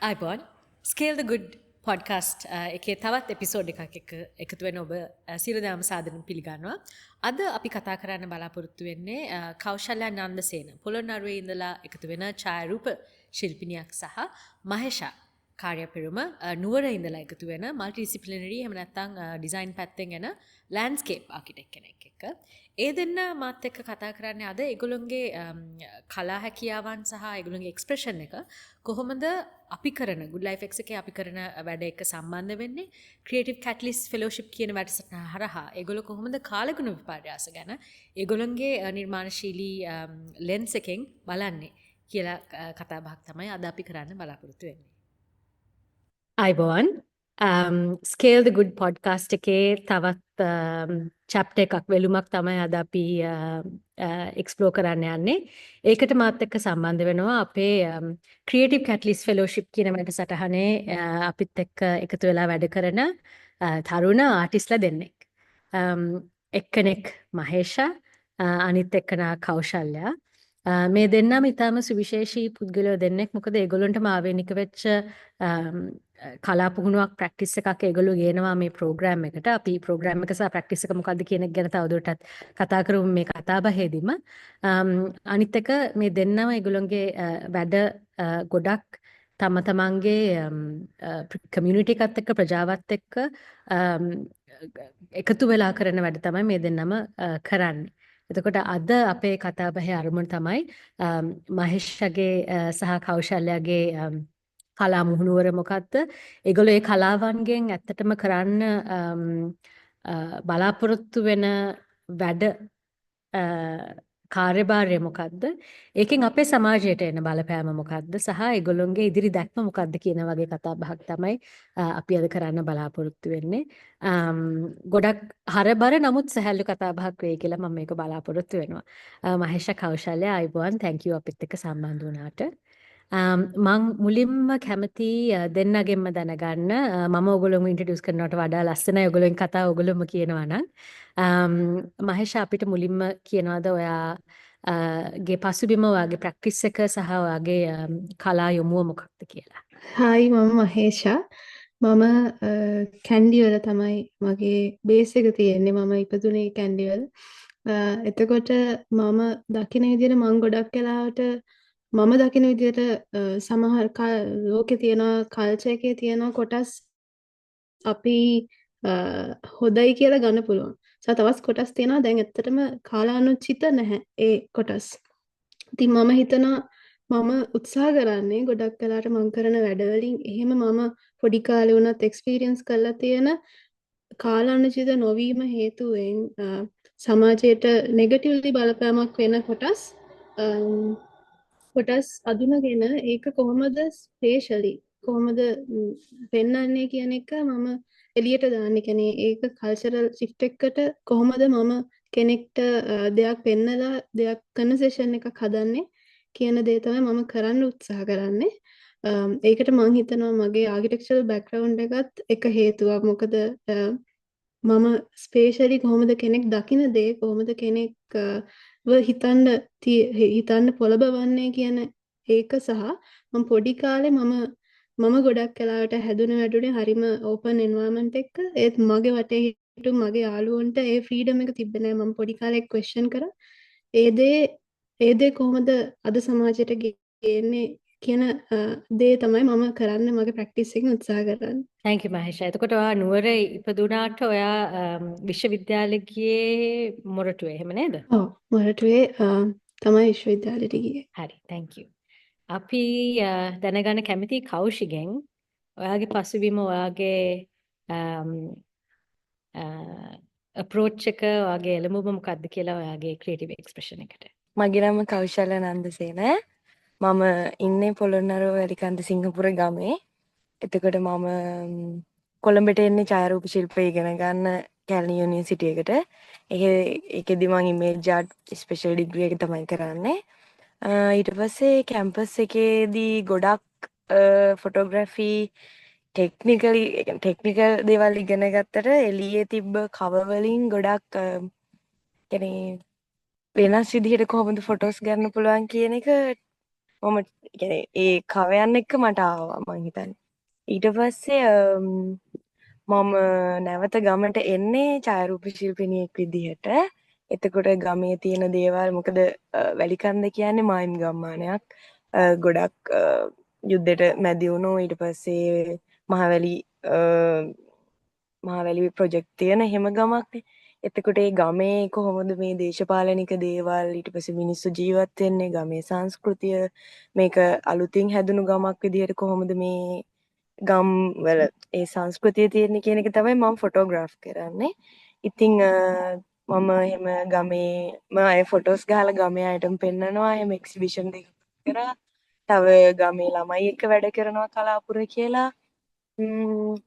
අයිබෝන් ස්කේල් ද good podcast එකේ තවත් එපිසෝඩ් එකක් එකතු වෙන ඔබ සිරදාම සාධන පිළිගන්නවා. අද අපි කතා කරන්න බලාපොරොත්තු වෙන්නේ කෞශල්‍යා නන්දසේන පොළොන්නරුවේ ඉඳලා එකතු වෙන ඡායාරූප ශිල්පිනියක් සහ මහේෂා කාර්යපෙරුම නුවර ඉඳලා එකතු වෙන මල්ටිඩිසිප්ලිනරි එහෙම නැත්නම් ඩිසයින් පැත්තෙන් එන ලෑන්ඩ්ස්කේප් ආකිටෙක්ට් කෙනෙක් එක්ක. ඒ දෙන්න මාත් එක්ක කතා කරන්නේ අද ඒගොල්ලොන්ගේ කලා හැකියාවන් සහ ඒගොල්ලොන්ගේ එක්ස්ප්‍රෙෂන් එක කොහොමද අපි කරන good life x එකේ අපි කරන වැඩ එක්ක සම්බන්ධ වෙන්නේ ක්‍රියේටිව් කැටලිස්ට් ෆෙලෝෂිප් කියන වැඩසටහන හරහා ඒගොල්ලෝ කොහොමද කාලගුණ විපර්යාස ගැන ඒගොල්ලොන්ගේ නිර්මාණශීලී ලෙන්ස් එකෙන් බලන්නේ කියලා කතා බහක් තමයි අද අපි කරන්න බලාපොරොත්තු වෙන්නේ. අයිබෝන් ස්කේල් ද ගුඩ් පොඩ්කාස්ට් එකේ තවත් චැප්ටර් එකක් වෙලුමක් තමයි අද අපි එක්ස්ප්ලෝර් කරන්න යන්නේ. ඒකට මාත් එක්ක සම්බන්ධ වෙනවා අපේ ක්‍රියේටිව් කැටලිස්ට් ෆෙලෝෂිප් කියන වැඩසටහනේ අපිත් එක්ක එකතු වෙලා වැඩ කරන තරුණ ආටිස්ලා දෙන්නෙක්. එක්කෙනෙක් මහේෂා අනිත් එක්කෙනා කෞශල්‍යා. මේ දෙන්නම ඉතාම සුවිශේෂී පුද්ගලයෝ දෙන්නෙක්. මොකද ඒගොල්ලන්ටම ආවේනික වෙච්ච කලා පුහුණුවක් ප්‍රැක්ටිස් එකක් ඒගොල්ලෝ ගේනවා මේ ප්‍රෝග්‍රෑම් එකට. අපි ප්‍රෝග්‍රෑම් එක සහ ප්‍රැක්ටිස් එක මොකක්ද කියන එක ගැන තවදුරටත් කතා කරමු මේ කතාබහේදීම. අනිත් එක මේ දෙන්නම ඒගොල්ලන්ගේ වැඩ ගොඩක් තම තමන්ගේ කමියුනිටි එකත් එක්ක ප්‍රජාවත් එක්ක එකතු වෙලා කරන වැඩ තමයි මේ දෙන්නම කරන්නේ. එතකොට අද අපේ කතාබහේ අරමුණ තමයි මහේෂගේ සහ කෞශල්‍යාගේ කලා මුහුණුවර මොකක්ද? ඒගොල්ලෝ ඒ කලාවන්ගෙන් ඇත්තටම කරන්න බලාපොරොත්තු වෙන වැඩ කාර්යභාරය මොකක්ද? ඒකෙන් අපේ සමාජයට එන බලපෑම මොකක්ද? සහ ඒගොල්ලොන්ගේ ඉදිරි දැක්ම මොකක්ද කියන වගේ කතා බහක් තමයි අපි අද කරන්න බලාපොරොත්තු වෙන්නේ. ගොඩක් හරබර නමුත් සැහැල්ලු කතා බහක් වෙයි කියලා මම මේක බලාපොරොත්තු වෙනවා. මහේෂා කෞශල්‍යා අයිබෝන් thank you අපිත් එක්ක සම්බන්ධ වුණාට. මං මුලින්ම කැමති දෙන්නගෙන්ම දැනගන්න මම ඔයගොල්ලෝම ඉන්ට්‍රොඩියුස් කරනවට වඩා ලස්සනයි ඔයගොල්ලෝන් කතා ඔයගොල්ලෝම කියනවා නම් මහේෂා අපිට මුලින්ම කියනවාද ඔයා ගේ පසුබිම ඔයාගේ ප්‍රැක්ටිස් එක සහ ඔයාගේ කලා යොමුව මොකක්ද කියලා. හායි මම මහේෂා. මම කැන්ඩිවල තමයි මගේ බේස් එක තියෙන්නේ. මම ඉපදුනේ කැන්ඩිවල. එතකොට මම දකින විදිහට මම ගොඩක් වෙලාවට මම දකින විදිහට සමහර ලෝකේ තියෙන කල්චර් එකේ තියෙන කොටස් අපි හොදයි කියලා ගන්න පුළුවන්. තවත් කොටස් තියෙනවා දැන් ඇත්තටම කාලානුචිත නැහැ ඒ කොටස්. ඉතින් මම හිතනවා මම උත්සාහ කරන්නේ ගොඩක් වෙලාට මම කරන වැඩවලින් එහෙම මම පොඩි කාලේ වුණත් එක්ස්පීරියන්ස් කරලා තියෙන කාලානුචිත නොවීම හේතුවෙන් සමාජයට නෙගටිව්ලි බලපෑමක් වෙන කොටස් අඳුනගෙන ඒක කොහොමද ස්පේෂලි කොහොමද පෙන්වන්නේ කියන එක මම එළියට දාන්නේ. කියන්නේ ඒක කල්චරල් shift එකකට කොහොමද මම කෙනෙක්ට දෙයක් පෙන්නලා දෙයක් කන්වර්සේෂන් එකක් හදන්නේ කියන දේ තමයි මම කරන්න උත්සාහ කරන්නේ. ඒකට මම හිතනවා මගේ ආකිටෙක්චරල් බෑග්ග්‍රවුන්ඩ් එකත් එක හේතුවක්. මොකද මම ස්පේෂලි කොහොමද කෙනෙක් දකින දේ කොහොමද කෙනෙක් හිතන්න පොළඹවන්නේ කියන ඒක සහ මම පොඩි කාලේ මම ගොඩක් වෙලාවට හැදුන වැඩුනේ හරිම ඕපන් එන්වයරන්මන්ට් එක. ඒත් මගේ වටේ හිටු මගේ යාළුවන්ට ඒ ෆ්‍රීඩම් එක තිබ්බේ නැහැ. මම පොඩි කාලේ ක්වෙස්චන් කරා. ඒ දේ කොහොමද අද සමාජයට ගේන්නේ කියන දේ තමයි මම කරන්න මගේ ප්‍රැක්ටිස් එකෙන් උත්සාහ කරන්නේ. thank you මහේෂා. එතකොට ඔයා නුවර ඉපදුනාට ඔයා විශ්වවිද්‍යාලෙ ගියේ මොරටුවේ එහෙම නේද? ඔව් මොරටුවේ තමයි විශ්වවිද්‍යාලෙට ගියේ. හරි thank you. අපි දැනගන්න කැමති කෞශිගෙන් ඔයාගේ පසුබිම ඔයාගේ අප්‍රෝච් එක ඔයාගේ එළඹුම මොකක්ද කියලා ඔයාගේ ක්‍රියේටිව් එක්ස්ප්‍රෙෂන් එකට. මගේ නම කෞශල්‍ය නන්දසේන. මම ඉන්නේ පොළොන්නරුව වැලිකන්ද සිංහපුර ගමේ. එතකොට මම කොළඹට එන්නේ ඡායාරූප ශිල්පය ඉගෙන ගන්න කැලණි යුනිවර්සිටි එකට. ඒකෙදි මම ඉමේජ් ආර්ට් ස්පෙෂල් ඩිග්‍රී එක තමයි කරන්නේ. ඊට පස්සේ කැම්පස් එකේදී ගොඩක් ෆොටෝග්‍රැෆි ටෙක්නිකල් දේවල් ඉගෙන ගත්තට එළියේ තිබ්බ කවර් වලින් ගොඩක් වෙනස් විදිහට කොහොමද ෆොටෝස් ගන්න පුළුවන් කියන එක මම කියන්නේ ඒ කවයන් එක්ක මට ආවා මං හිතන්නේ. ඊට පස්සේ මම නැවත ගමට එන්නේ ඡායාරූප ශිල්පිනියෙක් විදිහට. එතකොට ගමේ තියෙන දේවල් මොකද වැලිකන්ද කියන්නේ මායිම් ගම්මානයක්. ගොඩක් යුද්ධෙට මැදි වුණෝ ඊට පස්සේ මහවැලි මහවැලි ප්‍රොජෙක්ට් තියෙන එහෙම ගමක්නේ. එතකොට ඒ ගමේ කොහොමද මේ දේශපාලනික දේවල් ඊට පස්සේ මිනිස්සු ජීවත් වෙන්නේ ගමේ සංස්කෘතිය මේක අලුතින් හැදුණු ගමක් විදිහට කොහොමද මේ ගම් වල ඒ සංස්කෘතිය තියෙන්නේ කියන එක තමයි මම ෆොටෝග්‍රාෆ් කරන්නේ. ඉතින් මම එහෙම ගමේ මම ඒ ෆොටෝස් ගහලා ගමේ අයටම පෙන්නනවා. එහෙම එක්සිබිෂන් දෙකක් කරා. තව ගමේ ළමයි එක්ක වැඩ කරනවා කලාපුර කියලා.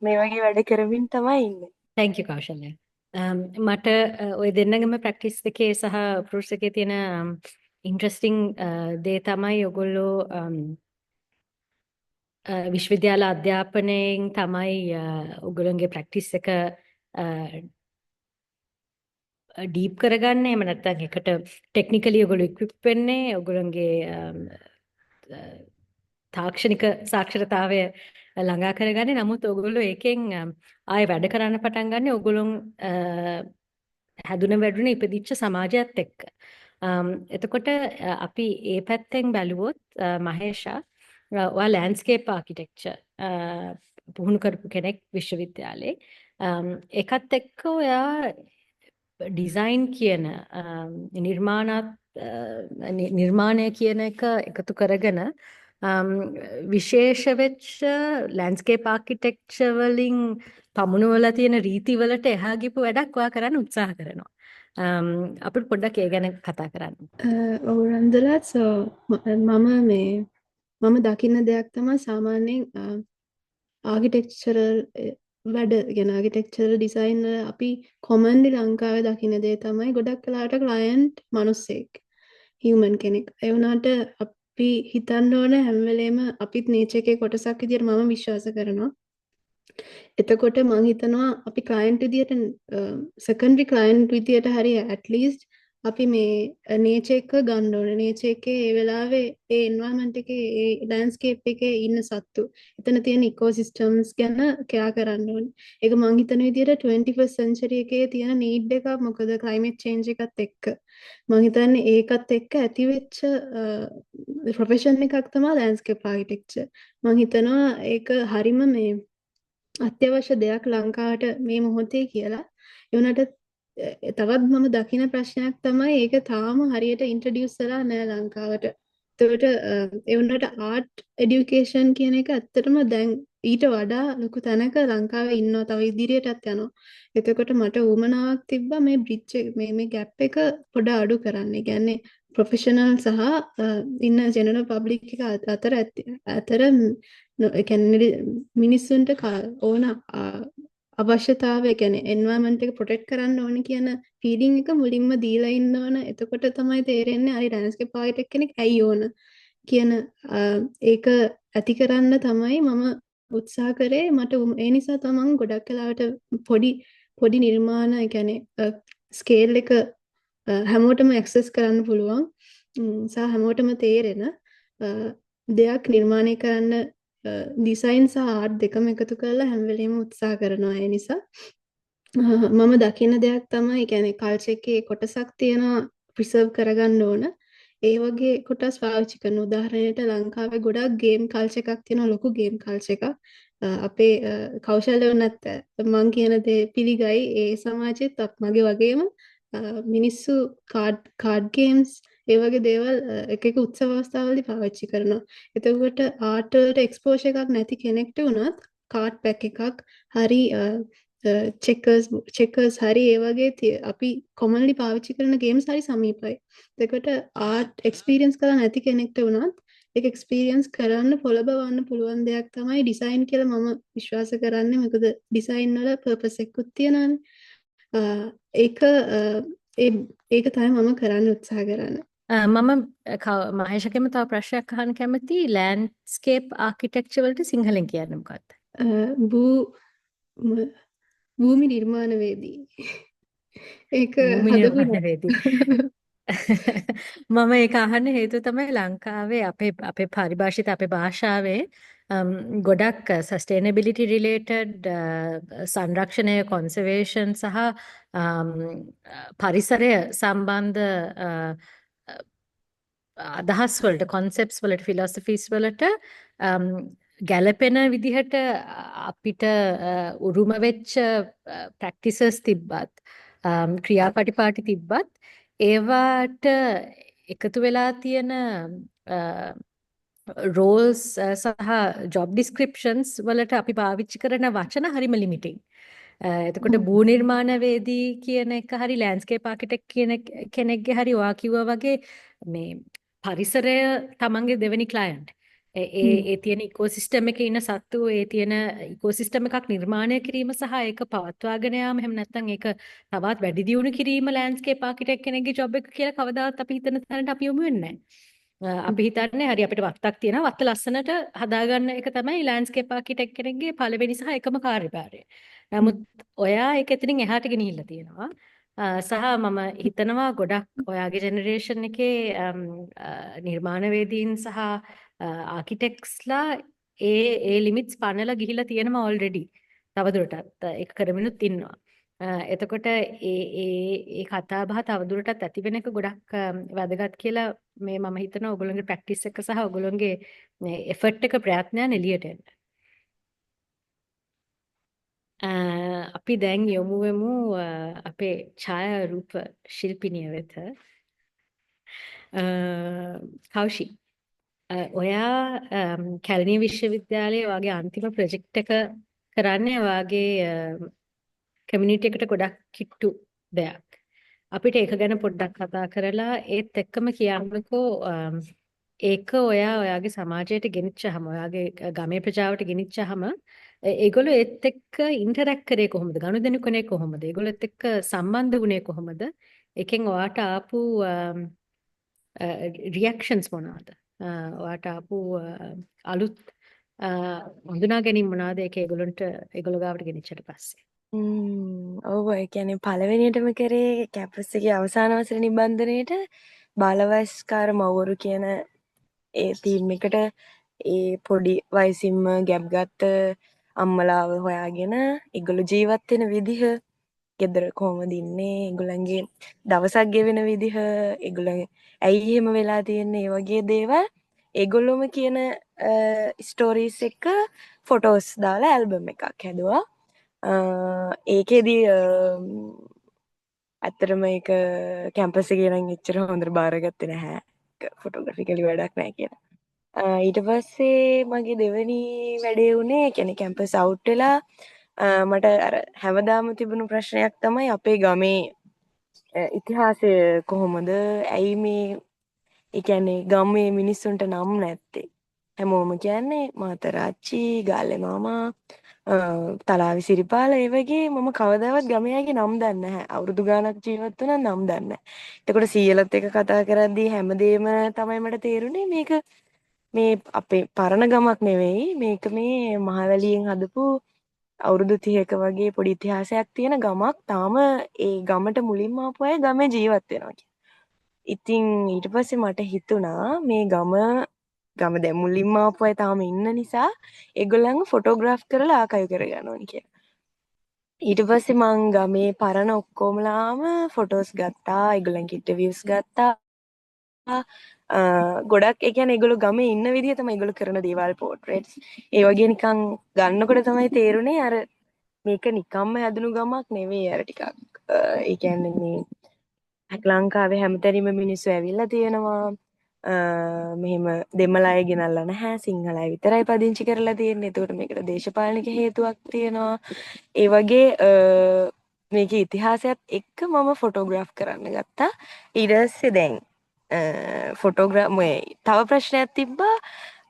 මේ වගේ වැඩ කරමින් තමයි ඉන්නේ. Thank you Kaushalya. මට ඔය දෙන්නගම ප්‍රැක්ටිස් එකේ සහ ප්‍රූෆ්ස් එකේ තියෙන ඉන්ට්‍රස්ටිං දේ තමයි ඔයගොල්ලෝ විශ්වවිද්‍යාල අධ්‍යාපනයෙන් තමයි ඔයගොල්ලන්ගේ ප්‍රැක්ටිස් එක ඩීප් කරගන්න. එහෙම නැත්නම් එකට ටෙක්නිකලි ඔයගොල්ලෝ ඉක්විප් වෙන්නේ ඔයගොල්ලන්ගේ තාක්ෂණික සාක්ෂරතාවය ළඟා කරගන්නේ. නමුත් ඔයගොල්ලෝ ඒකෙන් ආයෙ වැඩ කරන්න පටන් ගන්න ඔයගොල්ලොන් හැදුන වැඩුණ ඉපදිච්ච සමාජයත් එක්ක. එතකොට අපි ඒ පැත්තෙන් බැලුවොත් මහේෂා ඔයා ලෑන්ඩ්ස්කේප් ආකිටෙක්චර් පුහුණු කරපු කෙනෙක් විශ්වවිද්‍යාලේ. ඒකත් එක්ක ඔයා ඩිසයින් කියන නිර්මාණය කියන එක එකතු කරගෙන විශේෂ වෙච්ච ලෑන්ඩ්ස්කේප් ආකිටෙක්චර් වලින් පමුණුවලා තියෙන රීතිවලට එහා ගිහපු වැඩක් ඔයා කරන්න උත්සාහ කරනවා. අපිට පොඩ්ඩක් ඒ ගැන කතා කරන්න. ඔව් රන්දලා මම දකින්න දෙයක් තමයි සාමාන්‍යයෙන් ආකිටෙක්චරල් වැඩ ගැන ආකිටෙක්චරල් ඩිසයින් වල අපි කොමන්ලි ලංකාවේ දකින්න දේ තමයි ගොඩක් වෙලාවට ක්ලයන්ට් මිනිස්සෙක් හියුමන් කෙනෙක්. ඒ වුණාට අපි හිතන්න ඕනේ හැම වෙලේම අපිත් නේචර් එකේ කොටසක් විදියට මම විශ්වාස කරනවා. එතකොට මං හිතනවා අපි ක්ලයන්ට් විදියට සෙකන්ඩරි ක්ලයන්ට් විදියට හරි ඇට්ලීස්ට් අපි මේ නේචර් එක ගන්න ඕනේ. නේචර් එකේ ඒ වෙලාවේ ඒ එන්වයරන්මන්ට් එකේ ඒ ලෑන්ඩ්ස්කේප් එකේ ඉන්න සත්තු එතන තියෙන ඉකෝසිස්ටම්ස් ගැන කෙයා කරන්න ඕනේ. ඒක මං හිතන විදියට 21st century එකේ තියෙන නීඩ් එකක්. මොකද climate change එකත් එක්ක මං හිතන්නේ ඒකත් එක්ක ඇතිවෙච්ච ප්‍රොෆෙෂන් එකක් තමයි ලෑන්ඩ්ස්කේප් ආකිටෙක්චර්. මං හිතනවා ඒක හරිම මේ අත්‍යවශ්‍ය දෙයක් ලංකාවට මේ මොහොතේ කියලා. ඒ වුණාට තවත් මම දකින ප්‍රශ්නයක් තමයි ඒක තාම හරියට ඉන්ට්‍රොඩියුස් වෙලා නැහැ ලංකාවට. එතකොට ඒ වුණාට ආර්ට් එඩියුකේෂන් කියන එක ඇත්තටම දැන් ඊට වඩා ලොකු තැනක ලංකාවේ ඉන්නවා. තව ඉදිරියටත් යනවා. එතකොට මට උවමනාවක් තිබ්බා මේ බ්‍රිජ් එක මේ ගැප් එක පොඩ අඩු කරන්න. ඒ කියන්නේ ප්‍රොෆෙෂනල් සහ ඉන්න ජෙනරල් පබ්ලික් එක අතර මිනිස්සුන්ට ඕන අවශ්‍යතාවය කියන්නේ එන්වයරන්මන්ට් එක ප්‍රොටෙක්ට් කරන්න ඕන කියන ෆීලිං එක මුලින්ම දීලා ඉන්න ඕන. එතකොට තමයි තේරෙන්නේ හරි ලෑන්ඩ්ස්කේප් ආකිටෙක්ට් කෙනෙක් ඇයි ඕන කියන ඒක ඇති කරන්න තමයි මම උත්සාහ කරේ. මට ඒ නිසා තමයි ගොඩක් වෙලාවට පොඩි නිර්මාණ ඒ කියන්නේ ස්කේල් එක හැමෝටම ඇක්සස් කරන්න පුළුවන් සහ හැමෝටම තේරෙන දෙයක් නිර්මාණය කරන්න ඩිසයින් සහ ආර්ට් දෙකම එකතු කරලා හැම වෙලේම උත්සාහ කරනවා. ඒ නිසා මම දකින දෙයක් තමයි කියන්නේ කල්චර් එකේ කොටසක් තියෙනවා ප්‍රිසර්ව් කරගන්න ඕන. ඒ වගේ කොටස් පාවිච්චි කරන උදාහරණයට ලංකාවේ ගොඩක් ගේම් කල්චර් එකක් තියෙනවා. ලොකු ගේම් කල්චර් එකක්. අපේ කෞශල්‍ය වුණත් මං කියන දේ පිළිගයි. ඒ සමාජෙත් මගේ වගේම මිනිස්සු කාඩ් ගේම්ස් ඒ වගේ දේවල් එක උත්සව අවස්ථාවලදී පාවිච්චි කරනවා. එතකොට ආර්ට් වලට එක්ස්පෝෂර් එකක් නැති කෙනෙක්ට වුණත් කාඩ් පැක් එකක් හරි චෙකර්ස් හරි ඒ වගේ අපි කොමන්ලි පාවිච්චි කරන ගේම්ස් හරි සමීපයි. එතකොට ආර්ට් එක්ස්පීරියන්ස් කරලා නැති කෙනෙක්ට වුණත් ඒක එක්ස්පීරියන්ස් කරන්න පොළඹවන්න පුළුවන් දෙයක් තමයි ඩිසයින් කියලා මම විශ්වාස කරන්නේ. මොකද ඩිසයින් වල පර්පස් එකකුත් තියෙනවානේ. ඒක තමයි මම කරන්න උත්සාහ කරන්නේ. මම මහේෂකෙම තව ප්‍රශ්නයක් අහන්න කැමති. ලෑන්ඩ්ස්කේප් ආකිටෙක්චර් වලට සිංහලෙන් කියන්නේ මොකක්ද? භූමි නිර්මාණවේදී. ඒක භූමි නිර්මාණවේදී. මම ඒක අහන්න හේතුව තමයි ලංකාවේ අපේ පරිභාෂිත අපේ භාෂාවේ ගොඩක් sustainability related සංරක්ෂණය conservation සහ පරිසරය සම්බන්ධ අදහස් වලට concepts වලට philosophies වලට ගැළපෙන විදිහට අපිට උරුම වෙච්ච practices තිබ්බත් ක්‍රියාපටිපාටි තිබ්බත් ඒවට එකතු වෙලා තියෙන roles සහ job descriptions වලට අපි පාවිච්චි කරන වචන හරිම limiting. එතකොට භූ නිර්මාණවේදී කියන එක හරි ලෑන්ඩ්ස්කේප් ආකිටෙක්ට් කියන කෙනෙක්ගේ හරි ඔයා කිව්වා වගේ මේ පරිසරය තමන්ගේ දෙවෙනි ක්ලයන්ට්. ඒ තියෙන ඉකෝසිස්ටම් එකේ ඉන්න සත්තු ඒ තියෙන ඉකෝසිස්ටම් එකක් නිර්මාණය කිරීම සහ ඒක පවත්වාගෙන යාම එහෙම නැත්නම් ඒක තවත් වැඩි දියුණු කිරීම ලෑන්ඩ්ස්කේප් ආකිටෙක්ට් කෙනෙක්ගේ ජොබ් එක කියලා කවදාවත් අපි හිතන තැනට අපි යොමු වෙන්නේ නැහැ. අපි හිතන්නේ හරි අපිට වත්තක් තියෙනවා වත්ත ලස්සනට හදාගන්න එක තමයි ලෑන්ඩ්ස්කේප් ආකිටෙක්ට් කෙනෙක්ගේ පළවෙනි සහ එකම කාර්යභාරය. නමුත් ඔයා ඒක එතනින් එහාට ගෙනිහිල්ලා තියෙනවා. සහ මම හිතනවා ගොඩක් ඔයාගේ ජෙනරේෂන් එකේ නිර්මාණවේදීන් සහ ආකිටෙක්ට්ස්ලා ඒ ලිමිට්ස් පනලා ගිහිල්ලා තියෙනවා ඔල්රෙඩි. තවදුරටත් ඒක කරමිනුත් ඉන්නවා. එතකොට ඒ කතා බහ තවදුරටත් ඇති වෙන එක ගොඩක් වැදගත් කියලා මේ මම හිතනවා ඔයගොල්ලෝගේ ප්‍රැක්ටිස් එක සහ ඔයගොල්ලෝගේ එෆර්ට් එක ප්‍රයත්නයන් එළියට එන්න. අපි දැන් යොමු වෙමු අපේ ඡායාරූප ශිල්පිනිය වෙත. කෞෂි ඔයා කැලණිය විශ්වවිද්‍යාලයේ වගේ අන්තිම ප්‍රොජෙක්ට් එක කරන්නේ වාගේ කමියුනිටි එකට ගොඩක් කිට්ටු දෙයක්. අපිට ඒක ගැන පොඩ්ඩක් කතා කරලා ඒත් එක්කම කියන්නකෝ ඒක ඔයාගේ සමාජයට ගෙනිච්චහම ඔයාගේ ගමේ ප්‍රජාවට ගෙනිච්චහම ඒගොල්ලෝ ඒත් එක්ක ඉන්ටරැක්ට් කරේ කොහොමද? ගනුදෙනු කරේ කොහොමද? ඒගොල්ලොත් එක්ක සම්බන්ධ වුණේ කොහොමද? එකෙන් ඔයාට ආපු රියැක්ෂන්ස් මොනවාද? ඔයාට ආපු අලුත් හඳුනා ගැනීම මොනවාද? ඒක ඒගොල්ලෝ ගාවට ගෙනිච්චට පස්සේ. ඔව් ඒ කියන්නේ පළවෙනියටම කරේ කැම්පස් එකේ අවසාන වසර නිබන්ධනයේට බාලවයස්කාර මව්වරු කියන ඒ තීම් එකට ඒ පොඩි වයසින්ම ගැබ් ගත්ත අම්මලාව හොයාගෙන ඒගොල්ලෝ ජීවත් වෙන විදිහ, ගෙදර කොහොමද ඉන්නේ, ඒගොල්ලන්ගේ දවසක් ගෙවෙන විදිහ, ඒගොල්ලෝ ඇයි එහෙම වෙලා තියෙන්නේ, ඒ වගේ දේවල් ඒගොල්ලොම කියන ස්ටෝරීස් එක ෆොටෝස් දාලා ඇල්බම් එකක් හැදුවා. ඒකෙදී ඇත්තටම ඒක කැම්පස් එකේ නම් එච්චර හොඳට බාරගත්තේ නැහැ. ෆොටෝග්‍රැෆිකලි වැඩක් නැහැ කියලා. ඊට පස්සේ මගේ දෙවෙනි වැඩේ වුණේ කියන්නේ කැම්පස් අවුට් වෙලා මට අර හැමදාම තිබුණු ප්‍රශ්නයක් තමයි අපේ ගමේ ඉතිහාසය කොහොමද? ඇයි මේ ඒ කියන්නේ ගමේ මිනිස්සුන්ට නම් නැත්තේ? හැමෝම කියන්නේ මාතරාච්චි, ගාල්ලේ මාමා, තලාවි සිරිපාල ඒ වගේ මම කවදාවත් ගමේ අයගේ නම් දන්නේ නැහැ. අවුරුදු ගාණක් ජීවත් වුණා නම් දන්නේ නැහැ. එතකොට සීයලත් එක්ක කතා කරද්දී හැමදේම තමයි මට තේරුනේ මේක මේ අපේ පරණ ගමක් නෙවෙයි. මේක මේ මහවැලියෙන් හදපු අවුරුදු 30ක වගේ පොඩි ඉතිහාසයක් තියෙන ගමක්. තාම ඒ ගමට මුලින්ම ආපු අය ගමේ ජීවත් වෙනවා කියලා. ඉතින් ඊට පස්සේ මට හිතුණා මේ ගම දැන් මුලින්ම ආපු අය තාම ඉන්න නිසා ඒගොල්ලන්ව ෆොටෝග්‍රාෆ් කරලා ආකයිව් කරගන්න ඕනේ කියලා. ඊට පස්සේ මං ගමේ පරණ ඔක්කොමලාම ෆොටෝස් ගත්තා, ඒගොල්ලන්ගේ ඉන්ටර්විව්ස් ගත්තා. ගොඩක් ඒ කියන්නේ ඒගොල්ලෝ ගමේ ඉන්න විදිය තමයි ඒගොල්ලෝ කරන දේවල් පෝට්‍රේට්ස්. ඒ වගේ නිකන් ගන්නකොට තමයි තේරුනේ අර මේක නිකම්ම හැදුණු ගමක් නෙවෙයි. අර ටිකක් ඒ කියන්නේ මේ ලංකාවේ හැමතැනම මිනිස්සු ඇවිල්ලා තියෙනවා. මෙහෙම දෙමළ අය ගෙනල්ලා නැහැ. සිංහල අය විතරයි පදිංචි කරලා තියෙන්නේ. ඒකට මේකට දේශපාලනික හේතුවක් තියෙනවා. ඒ වගේ මේකේ ඉතිහාසයත් එක්ක මම ෆොටෝග්‍රාෆ් කරන්න ගත්තා. ඊට පස්සේ දැන් තව ප්‍රශ්නයක් තිබ්බා.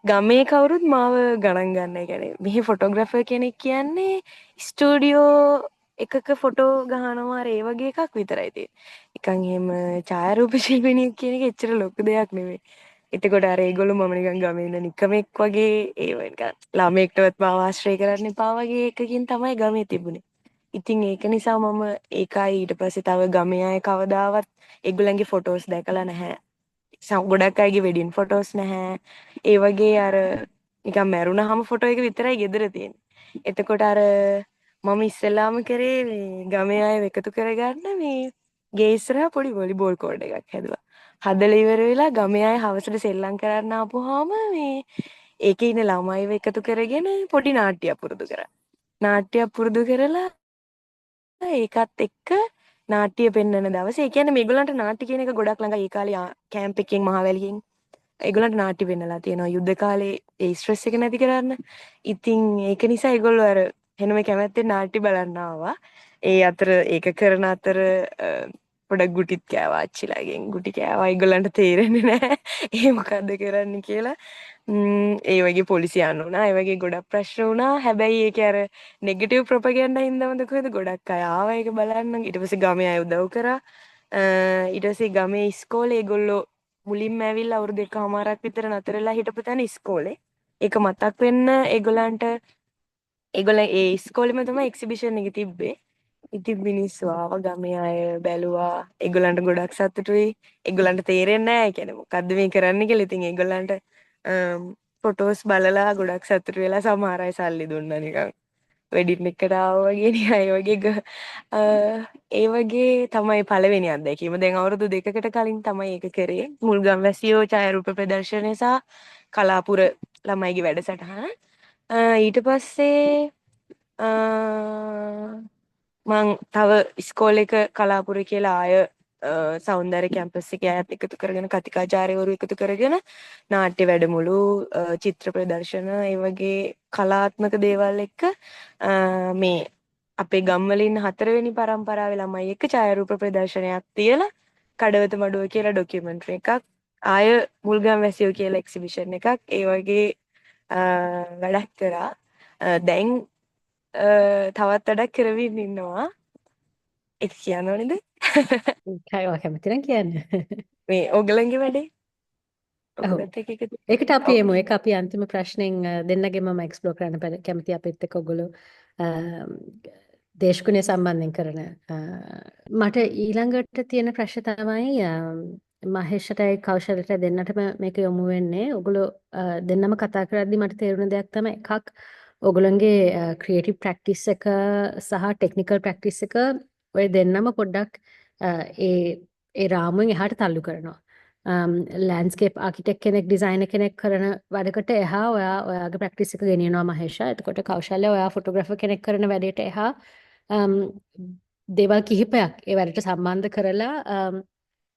ගමේ කවුරුත් මාව ගණන් ගන්න. ඒ කියන්නේ මෙහි ෆොටෝග්‍රැෆර් කෙනෙක් කියන්නේ ස්ටුඩියෝ එකක ෆොටෝ ගහනවා ඒ වගේ එකක් විතරයි තියෙන්නේ. නිකන් එහෙම ඡායාරූප ශිල්පිනියක් කියන එක එච්චර ලොකු දෙයක් නෙවෙයි. එතකොට අර ඒගොල්ලෝ මම නිකන් ගමේ ඉන්න නිකමෙක් වගේ ඒව නිකන් ළමයෙක්ටවත් මාව ආශ්‍රය කරන්න එපා වගේ එකකින් තමයි ගමේ තිබුණේ. ඉතින් ඒක නිසා මම ඒකයි ඊට පස්සේ තව ගමේ අය කවදාවත් ඒගොල්ලන්ගේ ෆොටෝස් දැකලා නැහැ. ගොඩක් අයගේ වෙඩින් ෆොටෝස් නැහැ. ඒ වගේ අර නිකන් මැරුණාම ෆොටෝ එක විතරයි ගෙදර තියෙන්නේ. එතකොට අර මම ඉස්සෙල්ලාම කරේ මේ ගමේ අය එකතු කරගන්න මේ ගේ ඉස්සරහා පොඩි වොලිබෝල් කෝඩ් එකක් හැදුවා. හදලා ඉවර වෙලා ගමේ අය හවසට සෙල්ලම් කරන්න ආපුවාම මේ ඒකේ ඉන්න ළමයිව එකතු කරගෙන පොඩි නාට්‍යයක් පුරුදු කරා. නාට්‍යයක් පුරුදු කරලා ඒකත් එක්ක නාට්‍ය පෙන්වන දවසේ ඒ කියන්නේ මේගොල්ලන්ට නාට්‍ය කියන එක ගොඩක් ළඟයි. ඒ කාලේ කැම්ප් එකකින් මහවැලියෙන් ඒගොල්ලන්ට නාට්‍ය පෙන්නලා තියෙනවා යුද්ධ කාලේ ඒ ස්ට්‍රෙස් එක නැති කරන්න. ඉතින් ඒක නිසා ඒගොල්ලෝ අර හෙනම කැමැත්තෙන් නාට්‍ය බලන්න ආවා. ඒ අතර ඒක කරන අතර පොඩක් ගුටිත් කෑවා අච්චිලාගෙන්. ගුටි කෑවා ඒගොල්ලන්ට තේරෙන්නේ නැහැ. ඒ මොකද්ද කරන්න කියලා. ඒ වගේ පොලිසිය යන්න වුණා. ඒ වගේ ගොඩක් ප්‍රශ්න වුණා. හැබැයි ඒකේ අර නෙගටිව් ප්‍රොපගැන්ඩා හින්දාමද කොහෙද ගොඩක් අය ආවා ඒක බලන්න. ඊට පස්සේ ගමේ අය උදව් කරා. ඊට පස්සේ ගමේ ඉස්කෝලේ ඒගොල්ලෝ මුලින්ම ඇවිල්ලා අවුරුදු එකමාරක් විතර නතර වෙලා හිටපු තැන ඉස්කෝලේ. ඒක මතක් වෙන්න ඒගොල්ලන්ට ඒගොල්ලෝ ඒ ඉස්කෝලේම තමයි එක්සිබිෂන් එක තිබ්බේ. ඉතින් මිනිස්සු ආවා ගමේ අය බැලුවා. ඒගොල්ලන්ට ගොඩක් සතුටුයි. ඒගොල්ලන්ට තේරෙන්නේ නැහැ. ඒ කියන්නේ මොකද්ද මේ කරන්න කියලා. ඉතින් ඒගොල්ලන්ට ෆොටෝස් බලලා ගොඩක් සතුටු වෙලා සමහර අය සල්ලි දුන්නා නිකන්. වෙඩින් එකට ආවා වගේ නේ අය වගේ ඒ වගේ තමයි පළවෙනි අත්දැකීම. දැන් අවුරුදු 2කට කලින් තමයි ඒක කරේ. මුල්ගම් වැසියෝ ඡායාරූප ප්‍රදර්ශනය සහ කලාපුර ළමයිගේ වැඩසටහන. ඊට පස්සේ මං තව ඉස්කෝලේක කලාපුර කියලා ආය සෞන්දර්ය කැම්පස් එකේ අයත් එකතු කරගෙන කතිකාචාර්යවරු එකතු කරගෙන නාට්‍ය වැඩමුළු චිත්‍ර ප්‍රදර්ශන ඒ වගේ කලාත්මක දේවල් එක්ක මේ අපේ ගම්වල ඉන්න 4 වෙනි පරම්පරාවේ ළමයි එක්ක ඡායාරූප ප්‍රදර්ශනයක් තියලා කඩවත මඩුව කියලා ඩොකියුමන්ටරි එකක් ආය මුල්ගම් වැසියෝ කියලා එක්සිබිෂන් එකක් ඒ වගේ වැඩක් කරා දැන් තවත් වැඩක් කරමින් ඉන්නවා ඒක කියන්න ඕනේද කයවා කැමතිනම් කියන්න. මේ ඕගලන්ගේ වැඩේ ඔව්. ඔගලත් එක්ක එකතු ඒකට අපි ඔව් එමු. ඒක අපි අන්තිම ප්‍රශ්නෙන් දෙන්නගෙම මම එක්ස්ප්ලෝර් කරන්න කැමති අපිත් එක්ක ඔයගොල්ලෝ දේශගුණය සම්බන්ධයෙන් කරන මට ඊළඟට තියෙන ප්‍රශ්න තමයි මහේෂටයි කෞශලට දෙන්නටම මේක යොමු වෙන්නේ. ඔයගොල්ලෝ දෙන්නම කතා කරද්දි මට තේරුණ දෙයක් තමයි එකක් ඔයගොල්ලන්ගේ ක්‍රියේටිව් ප්‍රැක්ටිස් එක සහ ටෙක්නිකල් ප්‍රැක්ටිස් එක ඔය දෙන්නම පොඩ්ඩක් ඒ රාමුවෙන් එහාට තල්ලු කරනවා. ලෑන්ඩ්ස්කේප් ආකිටෙක්ට් කෙනෙක් ඩිසයිනර් කෙනෙක් කරන වැඩකට එහා ඔයාගේ ප්‍රැක්ටිස් එක ගෙනියනවා මහේෂා. එතකොට කෞශල්‍ය ඔයා ෆොටෝග්‍රැෆර් කෙනෙක් කරන වැඩේට එහා දේවල් කිහිපයක් ඒ වැඩට සම්බන්ධ කරලා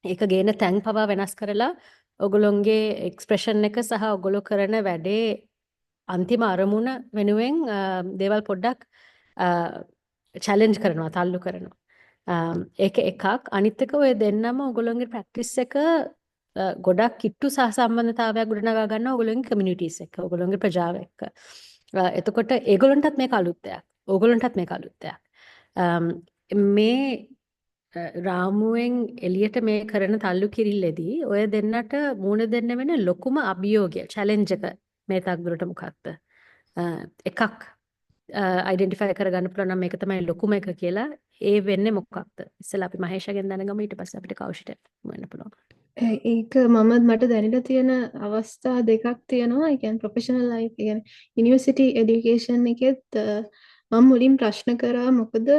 ඒක ගේන තැන් පවා වෙනස් කරලා ඔගොල්ලොන්ගේ එක්ස්ප්‍රෙෂන් එක සහ ඔගොල්ලෝ කරන වැඩේ අන්තිම අරමුණ වෙනුවෙන් දේවල් පොඩ්ඩක් චැලෙන්ජ් කරනවා තල්ලු කරනවා ඒක එකක් අනිත් එක ඔය දෙන්නම ඔගොල්ලොන්ගේ ප්‍රැක්ටිස් එක ගොඩක් කිට්ටු සහ සම්බන්ධතාවයක් ගොඩනගා ගන්න ඔයගොල්ලෝගේ කමියුනිටිස් එක්ක ඔයගොල්ලෝගේ ප්‍රජාව එක්ක. එතකොට ඒගොල්ලන්ටත් මේක අලුත් දෙයක්. ඕගොල්ලන්ටත් මේක අලුත් දෙයක්. මේ රාමුවෙන් එළියට මේ කරන තල්ලු කිරිල්ලේදී ඔය දෙන්නට මූණ දෙන්න වෙන ලොකුම අභියෝගය චැලෙන්ජ් එක මේ තක්දුරට මොකක්ද? එකක් අයිඩෙන්ටිෆයි කරගන්න පුළුවන් නම් මේක තමයි ලොකුම එක කියලා ඒ වෙන්නේ මොකක්ද? ඉස්සෙල්ලා අපි මහේෂගෙන් දැනගමු ඊට පස්සේ අපිට කෞෂිට වෙන්න පුළුවන්. ඒක මට දැනට තියෙන අවස්ථා දෙකක් තියෙනවා. ඒ කියන්නේ ප්‍රොෆෙෂනල් ලයිෆ්, ඒ කියන්නේ යුනිවර්සිටි එඩියුකේෂන් එකෙත් මම මුලින් ප්‍රශ්න කරා මොකද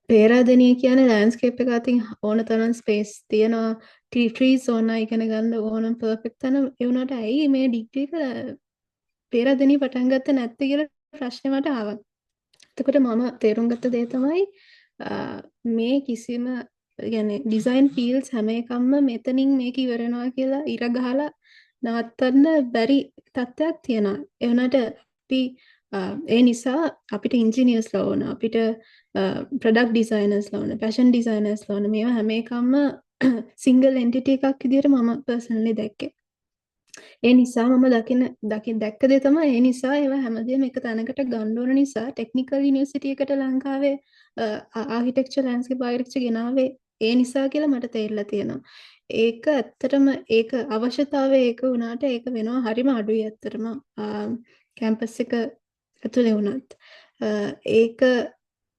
පේරාදෙනිය කියන්නේ ලෑන්ඩ්ස්කේප් එක අතින් ඕන තරම් ස්පේස් තියෙනවා. ට්‍රීස් ඕන ඉගෙන ගන්න ඕන පර්ෆෙක්ට් තැන ඒ වුණාට ඇයි මේ ඩිග්‍රී එක පේරාදෙනිය පටන් ගත්තේ නැත්තේ කියලා ප්‍රශ්නේ මට ආවා. එතකොට මම තේරුම් ගත්ත දේ තමයි මේ කිසිම කියන්නේ ඩිසයින් ෆීල්ඩ්ස් හැම එකක්ම මෙතනින් මේක ඉවර වෙනවා කියලා ඉර ගහලා නවත්තන්න බැරි තත්ත්වයක් තියෙනවා. ඒ වුණාට අපි ඒ නිසා අපිට ඉන්ජිනියර්ස්ලා ඕන, අපිට ප්‍රොඩක්ට් ඩිසයිනර්ස්ලා ඕන, ෆැෂන් ඩිසයිනර්ස්ලා ඕන. මේවා හැම එකක්ම සිංගල් එන්ටිටි එකක් විදිහට මම පර්සනලි දැක්කේ. ඒ නිසා මම දැක්ක දේ තමයි ඒ නිසා ඒවා හැමදේම එක තැනකට ගන්න ඕන නිසා ටෙක්නිකල් යුනිවර්සිටි එකට ලංකාවේ ආකිටෙක්චර් ලෑන්ඩ්ස්කේප් ආකිටෙක්චර් ගෙනාවේ ඒ නිසා කියලා මට තේරිලා තියෙනවා. ඒක ඇත්තටම ඒක අවශ්‍යතාවය ඒක වුණාට ඒක වෙනවා හරිම අඩුයි ඇත්තටම කැම්පස් එක ඇතුලේ වුණත්. ඒක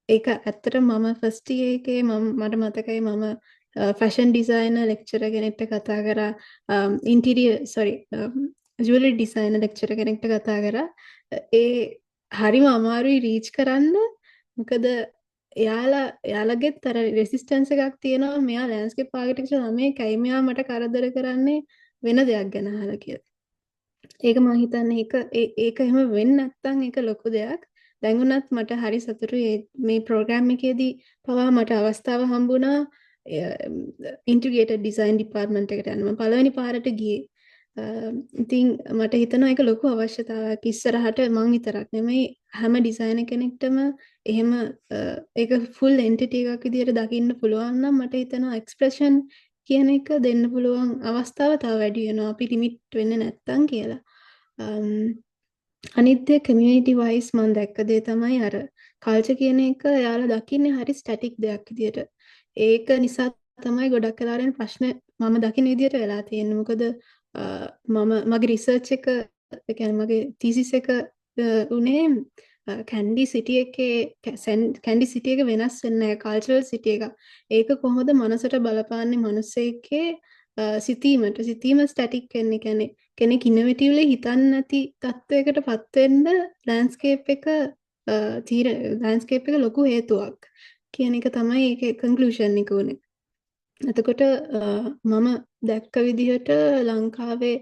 ඒක ඇත්තට මම ෆස්ට් ඉයර් එකේ මට මතකයි මම ෆැෂන් ඩිසයිනර් ලෙක්චරර් කෙනෙක්ට කතා කරා ඉන්ටීරියර් ජුවලරි ඩිසයිනර් ලෙක්චරර් කෙනෙක්ට කතා කරා ඒ හරිම අමාරුයි රීච් කරන්න මොකද එයාලගෙත් අර රෙසිස්ටන්ස් එකක් තියෙනවා මෙයා ලෑන්ඩ්ස්කේප් ආර්කිටෙක්චර් ළමයෙක් ඇයි මෙයා මට කරදර කරන්නේ වෙන දෙයක් ගැන අහලා කියලා. ඒක මම හිතන්නේ ඒක එහෙම වෙන්නේ නැත්නම් ඒක ලොකු දෙයක්. දැන් උනත් මට හරි සතුටුයි මේ ප්‍රෝග්‍රෑම් එකේදී පවා මට අවස්ථාව හම්බුණා ඉන්ටිග්‍රේටඩ් ඩිසයින් ඩිපාර්ට්මන්ට් එකට යන්න. මම පළවෙනි පාරට ගියේ. ඉතින් මට හිතෙනවා ඒක ලොකු අවශ්‍යතාවයක් ඉස්සරහට මං විතරක් නෙමෙයි හැම ඩිසයිනර් කෙනෙක්ටම එහෙම ඒක ෆුල් එන්ටිටි එකක් විදියට දකින්න පුළුවන් නම් මට හිතෙනවා එක්ස්ප්‍රෙෂන් කියන එක දෙන්න පුළුවන් අවස්ථාව තව වැඩි වෙනවා අපි ලිමිට් වෙන්නේ නැත්තම් කියලා. අනිත් දේ කමියුනිටි වයිස් මම දැක්ක දේ තමයි අර කල්චර් කියන එක එයාලා දකින්නේ හරි ස්ටැටික් දෙයක් විදියට. ඒක නිසා තමයි ගොඩක් වෙලාවෙන් ප්‍රශ්න මම දකින්න විදියට වෙලා තියෙන්නේ. මොකද මම මගේ රිසර්ච් එක ඒ කියන්නේ මගේ තීසිස් එක උනේ කැන්ඩි සිටි එකේ කැන්ඩි සිටි එක වෙනස් වෙන්නේ නැහැ කල්චරල් සිටි එක. ඒක කොහොමද මනසට බලපාන්නේ මිනිස්සෙක්ගේ සිතීම ස්ටැටික් වෙන්නේ කියන්නේ කෙනෙක් ඉනොවේටිව්ලි හිතන්නේ නැති තත්වයකට පත් වෙන්න ලෑන්ඩ්ස්කේප් එක ලෑන්ඩ්ස්කේප් එක ලොකු හේතුවක් කියන එක තමයි ඒකේ කන්ක්ලූෂන් එක උනේ. එතකොට මම දැක්ක විදිහට ලංකාවේ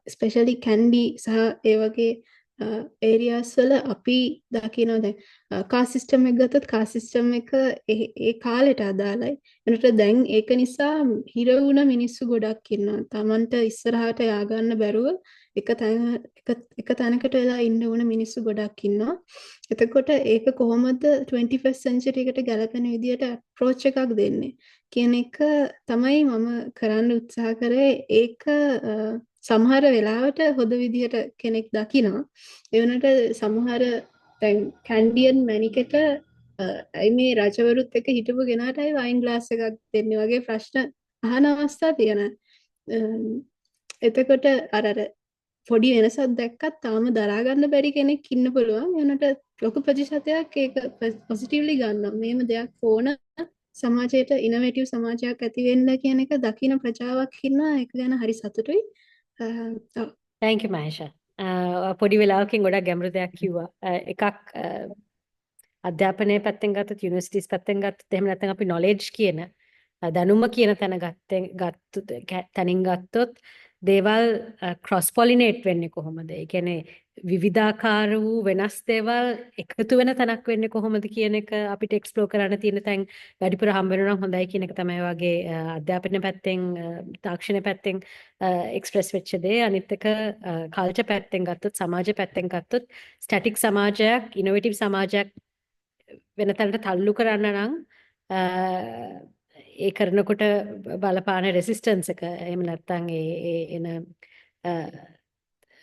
ස්පෙෂලි කැන්ඩි සහ ඒ වගේ ඒරියාස් වල අපි දකිනවා දැන් කාස්ට් සිස්ටම් එක ගත්තොත් කාස්ට් සිස්ටම් එක ඒ කාලෙට අදාළයි. එනට දැන් ඒක නිසා හිර වුණ මිනිස්සු ගොඩක් ඉන්නවා. Tamanට ඉස්සරහට යා ගන්න බැරුව එක තැනකට වෙලා ඉන්න වුණ මිනිස්සු ගොඩක් ඉන්නවා. එතකොට ඒක කොහොමද 21st century එකට ගැලපෙන විදියට approach එකක් දෙන්නේ කියන එක තමයි මම කරන්න උත්සාහ කරේ. ඒක සමහර වෙලාවට හොඳ විදියට කෙනෙක් දකිනවා. ඒ වුණාට සමහර දැන් කැන්ඩියන් මැනිකට අයි මේ රජවරුත් එක්ක හිටපු කෙනාටයි වයින් ග්ලාස් එකක් දෙන්නේ වගේ ප්‍රශ්න අහන අවස්ථා තියෙනවා. එතකොට අර පොඩි වෙනසක් දැක්කත් තාම දරා ගන්න බැරි කෙනෙක් ඉන්න පුළුවන්. ඒ වුණාට ලොකු ප්‍රතිශතයක් ඒක පොසිටිව්ලි ගන්නවා. මේම දෙයක් ඕන සමාජයට ඉනොවේටිව් සමාජයක් ඇති වෙන්න කියන එක දකින ප්‍රජාවක් ඉන්නවා. ඒක ගැන හරි සතුටුයි. Thank you Mahesha. පොඩි වෙලාවකින් ගොඩක් ගැඹුරු දෙයක් කිව්වා. එකක් අධ්‍යාපනයේ පැත්තෙන් ගත්තොත් යුනිවර්සිටිස් පැත්තෙන් ගත්තොත් එහෙම නැත්නම් අපි නොලෙජ් කියන දැනුම කියන තැනින් ගත්තොත් දේවල් ක්‍රොස් පොලිනේට් වෙන්නේ කොහොමද? ඒ කියන්නේ විවිධාකාර වූ වෙනස් දේවල් එකතු වෙන තැනක් වෙන්නේ කොහොමද කියන එක අපිට එක්ස්ප්ලෝර් කරන්න තියෙන තැන් වැඩිපුර හම්බ වෙනවා නම් හොඳයි කියන එක තමයි වගේ අධ්‍යාපන පැත්තෙන් තාක්ෂණ පැත්තෙන් එක්ස්ප්‍රෙස් වෙච්ච දේ. අනිත් එක කල්චර් පැත්තෙන් ගත්තොත් සමාජ පැත්තෙන් ගත්තොත් ස්ටැටික් සමාජයක් ඉනොවේටිව් සමාජයක් වෙන තැනට තල්ලු කරන්න නම් ඒ කරනකොට බලපාන රෙසිස්ටන්ස් එක එහෙම නැත්නම් ඒ එන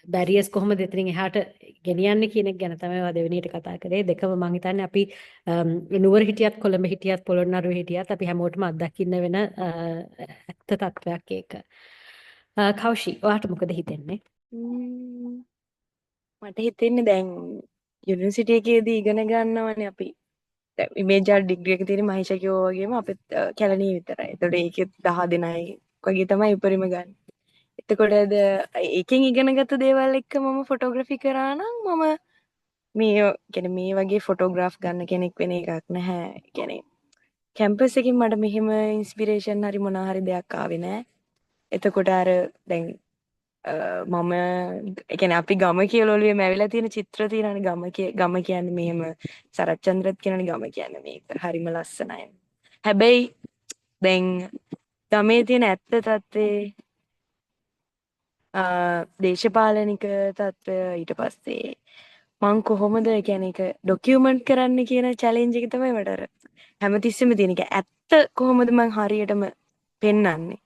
බැරියර්ස් කොහොමද එතනින් එහාට ගෙනියන්නේ කියන එක ගැන තමයි ඔය දෙවෙනියට කතා කරේ. දෙකම මම හිතන්නේ අපි නුවර හිටියත් කොළඹ හිටියත් පොළොන්නරුවේ හිටියත් අපි හැමෝටම අත්දකින්න වෙන ඇත්ත තත්වයක් ඒක. කෞෂි ඔයාට මොකද හිතෙන්නේ? මට හිතෙන්නේ දැන් යුනිවර්සිටි එකේදී ඉගෙන ගන්නවනේ අපි ඉමේජ් ආර්ට් ඩිග්‍රී එක තියෙන මහේෂා කිව්වා වගේම අපිත් කැලණිය විතරයි. ඒතකොට ඒකෙත් 10 දෙනයි වගේ තමයි උපරිම ගන්න. එතකොට ඒකෙන් ඉගෙනගත්ත දේවල් එක්ක මම ෆොටෝග්‍රැෆි කරා නම් මම මේ වගේ ෆොටෝග්‍රාෆ් ගන්න කෙනෙක් වෙන එකක් නැහැ. කියන්නේ කැම්පස් එකකින් මට මෙහෙම ඉන්ස්පිරේෂන් හරි මොනවා හරි දෙයක් ආවේ නැහැ. එතකොට අර දැන් මම ඒ කියන්නේ අපි ගම කියලා ඔළුවේම ඇවිල්ලා තියෙන චිත්‍ර තියෙනවානේ ගම කියන්නේ මෙහෙම සරච්චන්ද්‍රත් කියනනේ ගම කියන්නේ මේක හරිම ලස්සනයි. හැබැයි දැන් ගමේ තියෙන ඇත්ත తත්වේ දේශපාලනික తත්වය ඊට පස්සේ මං කොහොමද ඒ කියන්නේ ඒක ડોකියුමන්ට් කරන්න කියන චැලෙන්ජ් එක තමයි මට අර හැමතිස්සෙම තියෙන එක ඇත්ත කොහොමද මං හරියටම පෙන්වන්නේ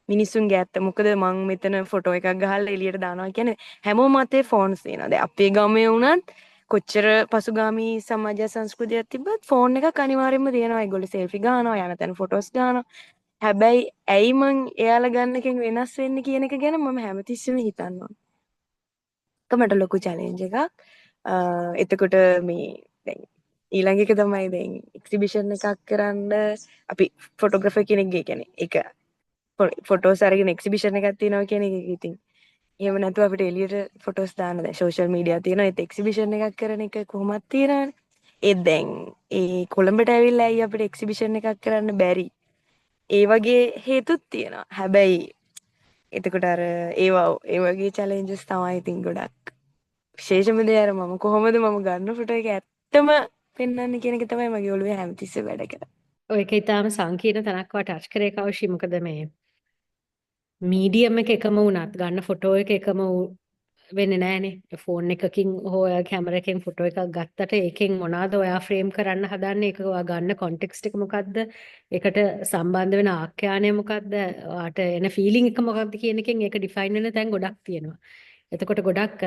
මිනිස්සුන්ගේ ඇත්ත මොකද මං මෙතන ෆොටෝ එකක් ගහලා එළියට දානවා කියන්නේ හැමෝම අතේ ෆෝන්ස් තියෙනවා. දැන් අපේ ගමේ වුණත් කොච්චර පසුගාමී සමාජ සංස්කෘතියක් තිබ්බත් ෆෝන් එකක් අනිවාර්යයෙන්ම තියෙනවා. ඒගොල්ලෝ සෙල්ෆි ගන්නවා, යන තැන ෆොටෝස් ගන්නවා. හැබැයි ඇයි මං එයාලා ගන්න එකෙන් වෙනස් වෙන්නේ කියන එක ගැන මම හැමතිස්සෙම හිතනවා. ඒක මට ලොකු චැලෙන්ජ් එකක්. එතකොට මේ දැන් ඊළඟ එක තමයි දැන් එක්සිබිෂන් එකක් කරන්න අපි ෆොටෝග්‍රැෆර් කෙනෙක්ගේ කියන්නේ ඒක ෆොටෝස් අරගෙන එක්සිබිෂන් එකක් තියෙනවා කියන එක ඉතින් එහෙම නැතුව අපිට එළියට ෆොටෝස් දාන්න දැන් සෝෂල් මීඩියා තියෙනවා ඒත් එක්සිබිෂන් එකක් කරන එක කොහොමද තියෙනවනේ ඒත් දැන් ඒ කොළඹට ඇවිල්ලා ඇයි අපිට එක්සිබිෂන් එකක් කරන්න බැරි ඒ වගේ හේතුත් තියෙනවා හැබැයි එතකොට අර ඒවා ඒ වගේ චැලෙන්ජස් තමයි ඉතින් ගොඩක් විශේෂම දේ අර මම කොහොමද මම ගන්න ෆොටෝ එක ඇත්තම පෙන්වන්නේ කියන එක තමයි මගේ ඔළුවේ හැමතිස්සෙම වැඩ කරන්නේ. ඔය එක ඉතාම සංකීර්ණ තැනක් වට ටච් කරේ කවුෂි මොකද මේ මීඩියම් එක එකම වුණත් ගන්න ෆොටෝ එක එකම වෙන්නේ නැහනේ ෆෝන් එකකින් හෝ කැමරා එකකින් ෆොටෝ එකක් ගත්තට ඒකෙන් මොනවාද ඔයා ෆ්‍රේම් කරන්න හදන්නේ ඒක ඔයා ගන්න කොන්ටෙක්ස්ට් එක මොකද්ද ඒකට සම්බන්ධ වෙන ආඛ්‍යානය මොකද්ද ඔයාට එන ෆීලිං එක මොකක්ද කියන එකෙන් ඒක ඩිෆයින් වෙන තැන් ගොඩක් තියෙනවා එතකොට ගොඩක්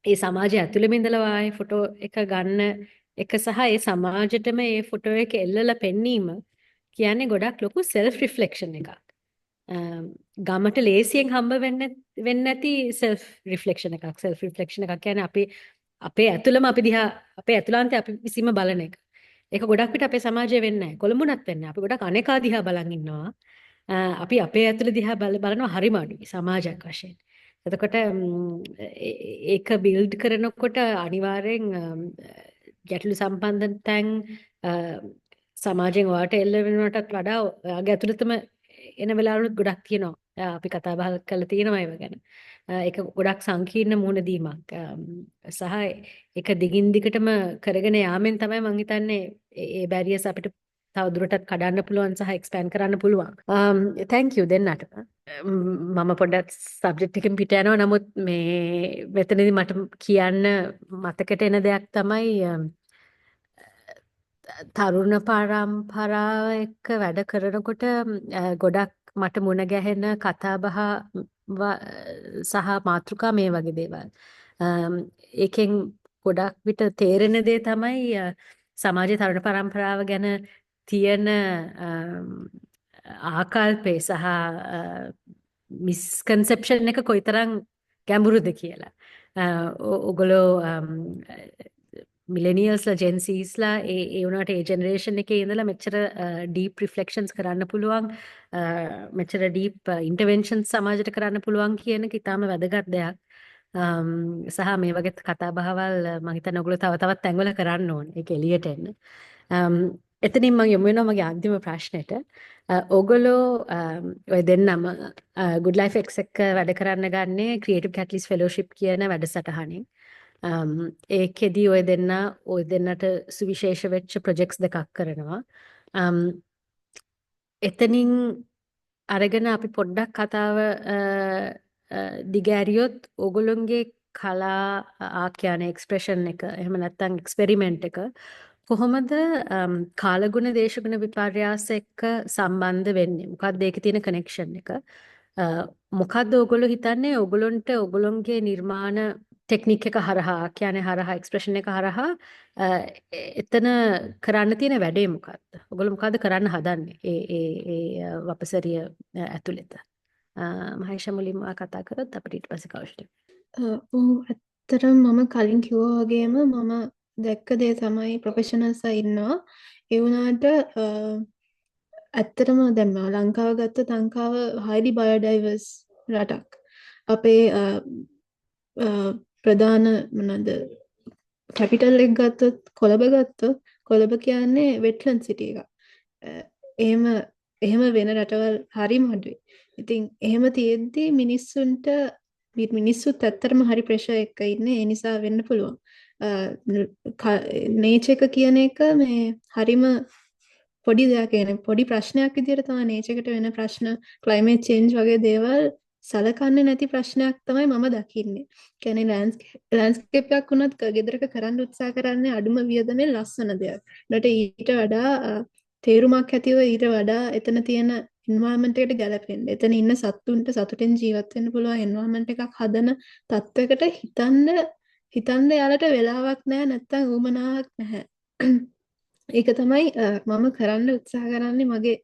ඒ සමාජය ඇතුළෙම ඉඳලා ආයේ ෆොටෝ එක ගන්න එක සහ ඒ සමාජෙටම ඒ ෆොටෝ එක එල්ලලා පෙන්වීම කියන්නේ ගොඩක් ලොකු සෙල්ෆ් රිෆ්ලෙක්ෂන් එකක් ගමට ලේසියෙන් හම්බ වෙන්නේ නැති සෙල්ෆ් රිෆ්ලෙක්ෂන් එකක් සෙල්ෆ් රිෆ්ලෙක්ෂන් එකක් කියන්නේ අපි අපේ ඇතුළම අපි දිහා අපේ ඇතුළාන්තය අපි විසීම බලන එක. ඒක ගොඩක් විට අපේ සමාජයේ වෙන්නේ නැහැ. කොළඹුණත් වෙන්නේ නැහැ. අපි ගොඩක් අනේකා දිහා බලන් ඉන්නවා. අපි අපේ ඇතුළ දිහා බලනවා හරිම අඩුයි සමාජයක් වශයෙන්. එතකොට ඒක බිල්ඩ් කරනකොට අනිවාර්යෙන් ගැටලු සම්බන්ධ තැන් සමාජයෙන් වාට එල්ල වෙනවටත් වඩා ඔයාගේ ඇතුළතම එන වෙලාවලුත් ගොඩක් තියෙනවා. අපි කතා බහ කරලා තියෙනවා ඒව ගැන. ඒක ගොඩක් සංකීර්ණ මුහුණ දීමක්. සහ ඒක දිගින් දිගටම කරගෙන යාමෙන් තමයි මම හිතන්නේ ඒ බැරියර්ස් අපිට තව දුරටත් කඩන්න පුළුවන් සහ එක්ස්පෑන්ඩ් කරන්න පුළුවන්. thank you දෙන්නට. මම පොඩ්ඩක් සබ්ජෙක්ට් එකෙන් පිට යනවා. නමුත් මේ මෙතනදී මට කියන්න මතකයට එන දෙයක් තමයි තරුණ පරම්පරාව එක්ක වැඩ කරනකොට ගොඩක් මට මුණ ගැහෙන කතාබහ සහ මාතෘකා මේ වගේ දේවල්. ඒකෙන් ගොඩක් විට තේරෙන දේ තමයි සමාජයේ තරුණ පරම්පරාව ගැන තියෙන ආකල්පේ සහ මිස්කන්සෙප්ෂන් එක කොයිතරම් ගැඹුරුද කියලා. ඔගොල්ලෝ මිලෙනියල්ස්ලා ජෙන්සීස්ලා ඒ වුණාට ඒ ජෙනරේෂන් එකේ ඉඳලා මෙච්චර ඩීප් රිෆ්ලෙක්ෂන්ස් කරන්න පුළුවන් මෙච්චර ඩීප් ඉන්ටර්වෙන්ෂන්ස් සමාජයට කරන්න පුළුවන් කියන එක ඉතාම වැදගත් දෙයක්. සහ මේ වගේ කතා බහවල් මම හිතන්නේ ඔයගොල්ලෝ තව තවත් තැන්වල කරන්න ඕනේ. ඒක එළියට එන්න. එතනින් මම යමු වෙනවා මගේ අන්තිම ප්‍රශ්නෙට. ඔයගොල්ලෝ ඔය දෙන්නම Good Life X එක්ක වැඩ කරන්න ගන්නේ Creative Catalyst Fellowship කියන වැඩසටහනින්. ඒකෙදී ඔය දෙන්නට සුවිශේෂ වෙච්ච ප්‍රොජෙක්ට්ස් දෙකක් කරනවා. එතනින් අරගෙන අපි පොඩ්ඩක් කතාව දිගෑරියොත් ඕගොල්ලොන්ගේ කලා ආඛ්‍යාන එක්ස්ප්‍රෙෂන් එක එහෙම නැත්නම් එක්ස්පෙරිමන්ට් එක කොහොමද කාලගුණ දේශගුණ විපර්යාස එක්ක සම්බන්ධ වෙන්නේ? මොකක්ද ඒකේ තියෙන කනෙක්ෂන් එක? මොකක්ද ඕගොල්ලෝ හිතන්නේ ඕගොල්ලොන්ට ඕගොල්ලොන්ගේ නිර්මාණ ටෙක්නික් එක හරහා කියන්නේ හරහා එක්ස්ප්‍රෙෂන් එක හරහා එතන කරන්න තියෙන වැඩේ මොකක්ද? ඔයගොල්ලෝ මොකද්ද කරන්න හදන්නේ? ඒ වපසරිය ඇතුළත. මහේෂ මුලින්ම කතා කරොත් අපිට ඊට පස්සේ කෞෂික. ඇත්තටම මම කලින් කිව්වා වගේම මම දැක්ක දේ තමයි ප්‍රොෆෙෂනල්ස් ඉන්නවා. ඒ වුණාට ඇත්තටම දැන් ලංකාව ගත්තොත් ලංකාව highly biodiverse රටක්. අපේ ප්‍රධාන මොනවාද කැපිටල් එක ගත්තොත් කොළඹ කියන්නේ වෙට්ලන්ඩ් සිටි එකක්. එහෙම වෙන රටවල් හරිම අඩුයි. ඉතින් එහෙම තියෙද්දි මිනිස්සුත් ඇත්තටම හරි ප්‍රෙෂර් එකක ඉන්නේ. ඒ නිසා වෙන්න පුළුවන්. නේචර් එක කියන එක මේ හරිම පොඩි දෙයක් කියන්නේ පොඩි ප්‍රශ්නයක් විදියට තමයි නේචර් එකට වෙන ප්‍රශ්න ක්ලයිමේට් චේන්ජ් වගේ දේවල් සලකන්නේ නැති ප්‍රශ්නයක් තමයි මම දකින්නේ. කියන්නේ ලෑන්ඩ්ස්කේප් එකක් වුණත් ගෙදරක කරන්න උත්සාහ කරන්නේ අඩුම වියදමෙන් ලස්සන දෙයක්. ඊට ඊට වඩා තේරුමක් ඇතිව ඊට වඩා එතන තියෙන එන්වයරන්මන්ට් එකට ගැලපෙන්න. එතන ඉන්න සත්තුන්ට සතුටෙන් ජීවත් වෙන්න පුළුවන් එන්වයරන්මන්ට් එකක් හදන තත්වයකට හිතන්න යාලට වෙලාවක් නැහැ නැත්තම් උවමනාවක් නැහැ. ඒක තමයි මම කරන්න උත්සාහ කරන්නේ මගේ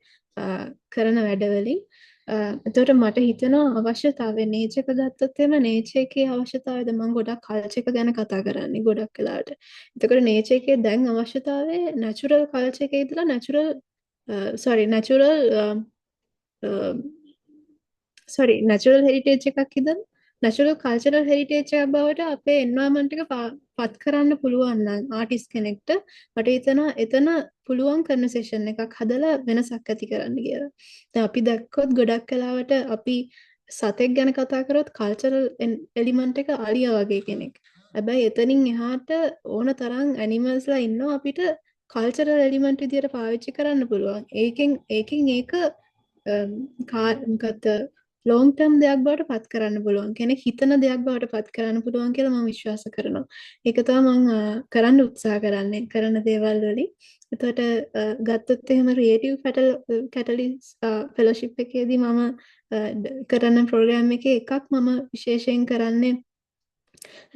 කරන වැඩවලින්. එතකොට මට හිතෙනවා අවශ්‍යතාවය නේචර් එක ගත්තොත් එහෙම නේචර් එකේ අවශ්‍යතාවයද මම ගොඩක් කල්චර් එක ගැන කතා කරන්නේ ගොඩක් වෙලාවට. එතකොට නේචර් එකේ දැන් අවශ්‍යතාවය නැචරල් කල්චර් එකේ ඉඳලා නැචරල් හෙරිටේජ් එකක් ඉදන් නැචරල් කල්චරල් හෙරිටේජ් එකක් බවට අපේ එන්වයරන්මන්ට් එක පත් කරන්න පුළුවන් නම් ආටිස්ට් කෙනෙක්ට මට හිතෙනවා එතන පුළුවන් කන්වර්සේෂන් එකක් හදලා වෙනසක් ඇති කරන්න කියලා. දැන් අපි දැක්කොත් ගොඩක් වෙලාවට අපි සතෙක් ගැන කතා කරොත් කල්චරල් එලිමන්ට් එක අලියා වගේ කෙනෙක්. හැබැයි එතනින් එහාට ඕන තරම් ඇනිමල්ස්ලා ඉන්නවා අපිට කල්චරල් එලිමන්ට් විදියට පාවිච්චි කරන්න පුළුවන්. ඒකෙන් ඒක මොකක්ද ලෝන් ටර්ම් දෙයක් බවට පත් කරන්න පුළුවන් කෙනෙක් හිතන දෙයක් බවට පත් කරන්න පුළුවන් කියලා මම විශ්වාස කරනවා. ඒක තමයි මම කරන්න උත්සාහ කරන්නේ කරන දේවල් වලින්. එතකොට ගත්තොත් එහෙම ක්‍රියේටිව් කැටලිස් ෆෙලෝෂිප් එකේදී මම කරන ප්‍රෝග්‍රෑම් එකේ එකක් මම විශේෂයෙන් කරන්නේ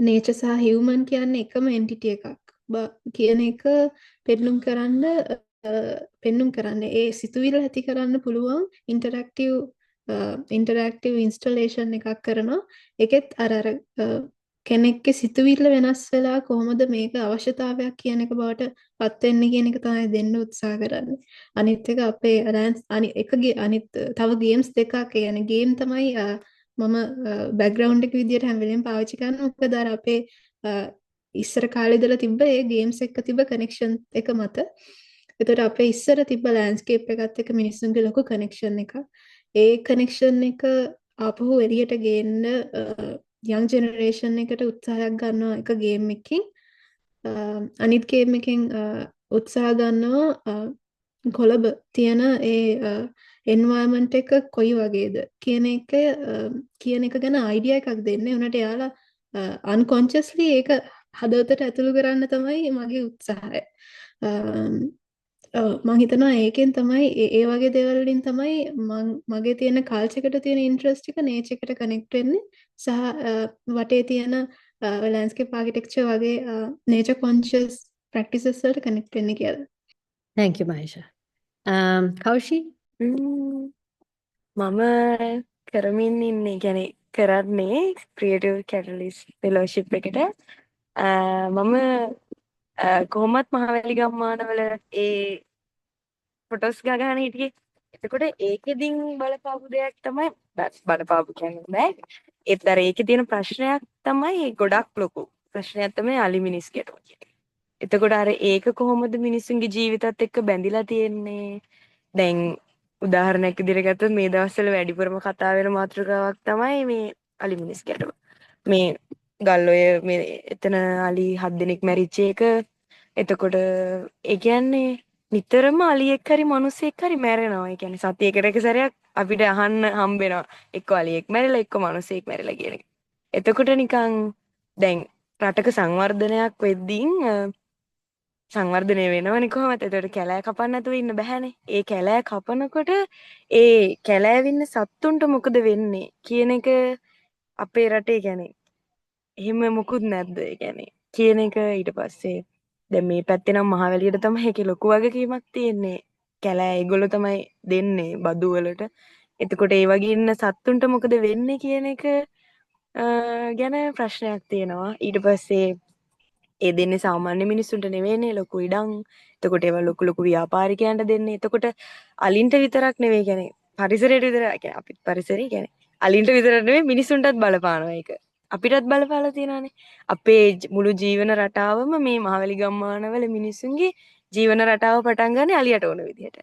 නේචර් සහ හියුමන් කියන්නේ එකම එන්ටිටි එකක් කියන එක පෙන්නුම් කරන්න ඒ සිතුවිල්ල ඇති කරන්න පුළුවන් ඉන්ටරැක්ටිව් ඉන්ස්ටලේෂන් එකක් කරනවා. ඒකෙත් අර කෙනෙක්ගේ සිතුවිල්ල වෙනස් වෙලා කොහොමද මේක අවශ්‍යතාවයක් කියන එක බවට පත් වෙන්නේ කියන එක තමයි දෙන්න උත්සාහ කරන්නේ. අනිත් එක අපේ අනිත් තව ගේම්ස් දෙකක් කියන්නේ ගේම් තමයි මම බෑග්ග්‍රවුන්ඩ් එක විදියට හැම වෙලෙම පාවිච්චි කරනවා. මොකද අර අපේ ඉස්සර කාලේ ඉඳලා තිබ්බ ඒ ගේම්ස් එක්ක තිබ්බ කනෙක්ෂන් එක මත. එතකොට අපේ ඉස්සර තිබ්බ ලෑන්ඩ්ස්කේප් එකත් එක්ක මිනිස්සුන්ගේ ලොකු කනෙක්ෂන් එකක්. ඒ කනෙක්ෂන් එක ආපහු එළියට ගේන්න යං ජෙනරේෂන් එකට උත්සාහයක් ගන්නවා එක ගේම් එකකින්. අනිත් ගේම් එකෙන් උත්සාහ ගන්නවා කොළඹ තියෙන ඒ එන්වයරන්මන්ට් එක කොයි වගේද කියන එක ගැන අයිඩියා එකක් දෙන්න. උනට එයාලා අන්කොන්ෂස්ලි ඒක හදවතට ඇතුළු කරන්න තමයි මගේ උත්සාහය. මං හිතනවා ඒකෙන් තමයි ඒ වගේ දේවල් වලින් තමයි මගේ තියෙන කල්චර් එකට තියෙන ඉන්ට්‍රස්ට් එක නේචර් එකට කනෙක්ට් වෙන්නේ සහ වටේ තියෙන ලෑන්ඩ්ස්කේප් ආකිටෙක්චර් වගේ නේචර් කොන්ෂස් ප්‍රැක්ටිසස් වලට කනෙක්ට් වෙන්නේ කියලා. Thank you, Mahisha. කෞෂි? මම කරමින් ඉන්නේ කියන්නේ කරන්නේ ක්‍රියේටිව් කැටලිස්ට් ෆෙලෝෂිප් එකට මම කොහොමත් මහවැලි ගම්මානවල ඒ ෆොටෝස් ගාගෙන හිටියේ. එතකොට ඒකෙදින් බලපාපු දෙයක් තමයි බලපාපු කියන්නේ බෑ. ඒත් අර ඒකේ තියෙන ප්‍රශ්නයක් තමයි ගොඩක් ලොකු. ප්‍රශ්නයක් තමයි අලි මිනිස් ගැටුම කියන්නේ. එතකොට අර ඒක කොහොමද මිනිස්සුන්ගේ ජීවිතත් එක්ක බැඳිලා තියෙන්නේ? දැන් උදාහරණයක් විදිහට ගත්තොත් මේ දවස්වල වැඩිපුරම කතා වෙන මාතෘකාවක් තමයි මේ අලි මිනිස් ගැටුම. මේ ගල්ඔය මේ එතන අලි 7 දෙනෙක් මැරිච්ච එක. එතකොට ඒ කියන්නේ නිතරම අලියෙක් හරි මිනිස්සෙක් හරි මැරෙනවා. ඒ කියන්නේ සතියකට එක සැරයක් අපිට අහන්න හම්බ වෙනවා. එක්ක අලියෙක් මැරිලා එක්ක මිනිස්සෙක් මැරිලා කියන එක. එතකොට නිකන් දැන් රටක සංවර්ධනයක් වෙද්දී සංවර්ධනය වෙනවනේ කොහොමද? එතකොට කැලෑ කපන්න නැතුව ඉන්න බෑනේ. ඒ කැලෑ කපනකොට ඒ කැලෑවේ ඉන්න සත්තුන්ට මොකද වෙන්නේ කියන එක අපේ රටේ කියන්නේ එහෙම මොකුත් නැද්ද? ඒ කියන්නේ කියන එක ඊට පස්සේ දැන් මේ පැත්තේ නම් මහවැලියට තමයි ඒකේ ලොකු වගකීමක් තියෙන්නේ. කැලෑ ඒගොල්ලෝ තමයි දෙන්නේ බදු වලට. එතකොට ඒ වගේ ඉන්න සත්තුන්ට මොකද වෙන්නේ කියන එක ගැන ප්‍රශ්නයක් තියෙනවා. ඊට පස්සේ ඒ දෙන්නේ සාමාන්‍ය මිනිස්සුන්ට නෙවෙයිනේ ලොකු ඉඩම්. එතකොට ඒවා ලොකු ලොකු ව්‍යාපාරිකයන්ට දෙන්නේ. එතකොට අලින්ට විතරක් නෙවෙයි කියන්නේ පරිසරයට විතරක් කියන්නේ අපිත් පරිසරය කියන්නේ අලින්ට විතරක් නෙවෙයි මිනිස්සුන්ටත් බලපානවා ඒක. අපිටත් බලපාලා තියෙනවානේ. අපේ මුළු ජීවන රටාවම මේ මහවැලි ගම්මානවල මිනිස්සුන්ගේ ජීවන රටාව පටන් ගන්න අලියට ඕන විදිහට.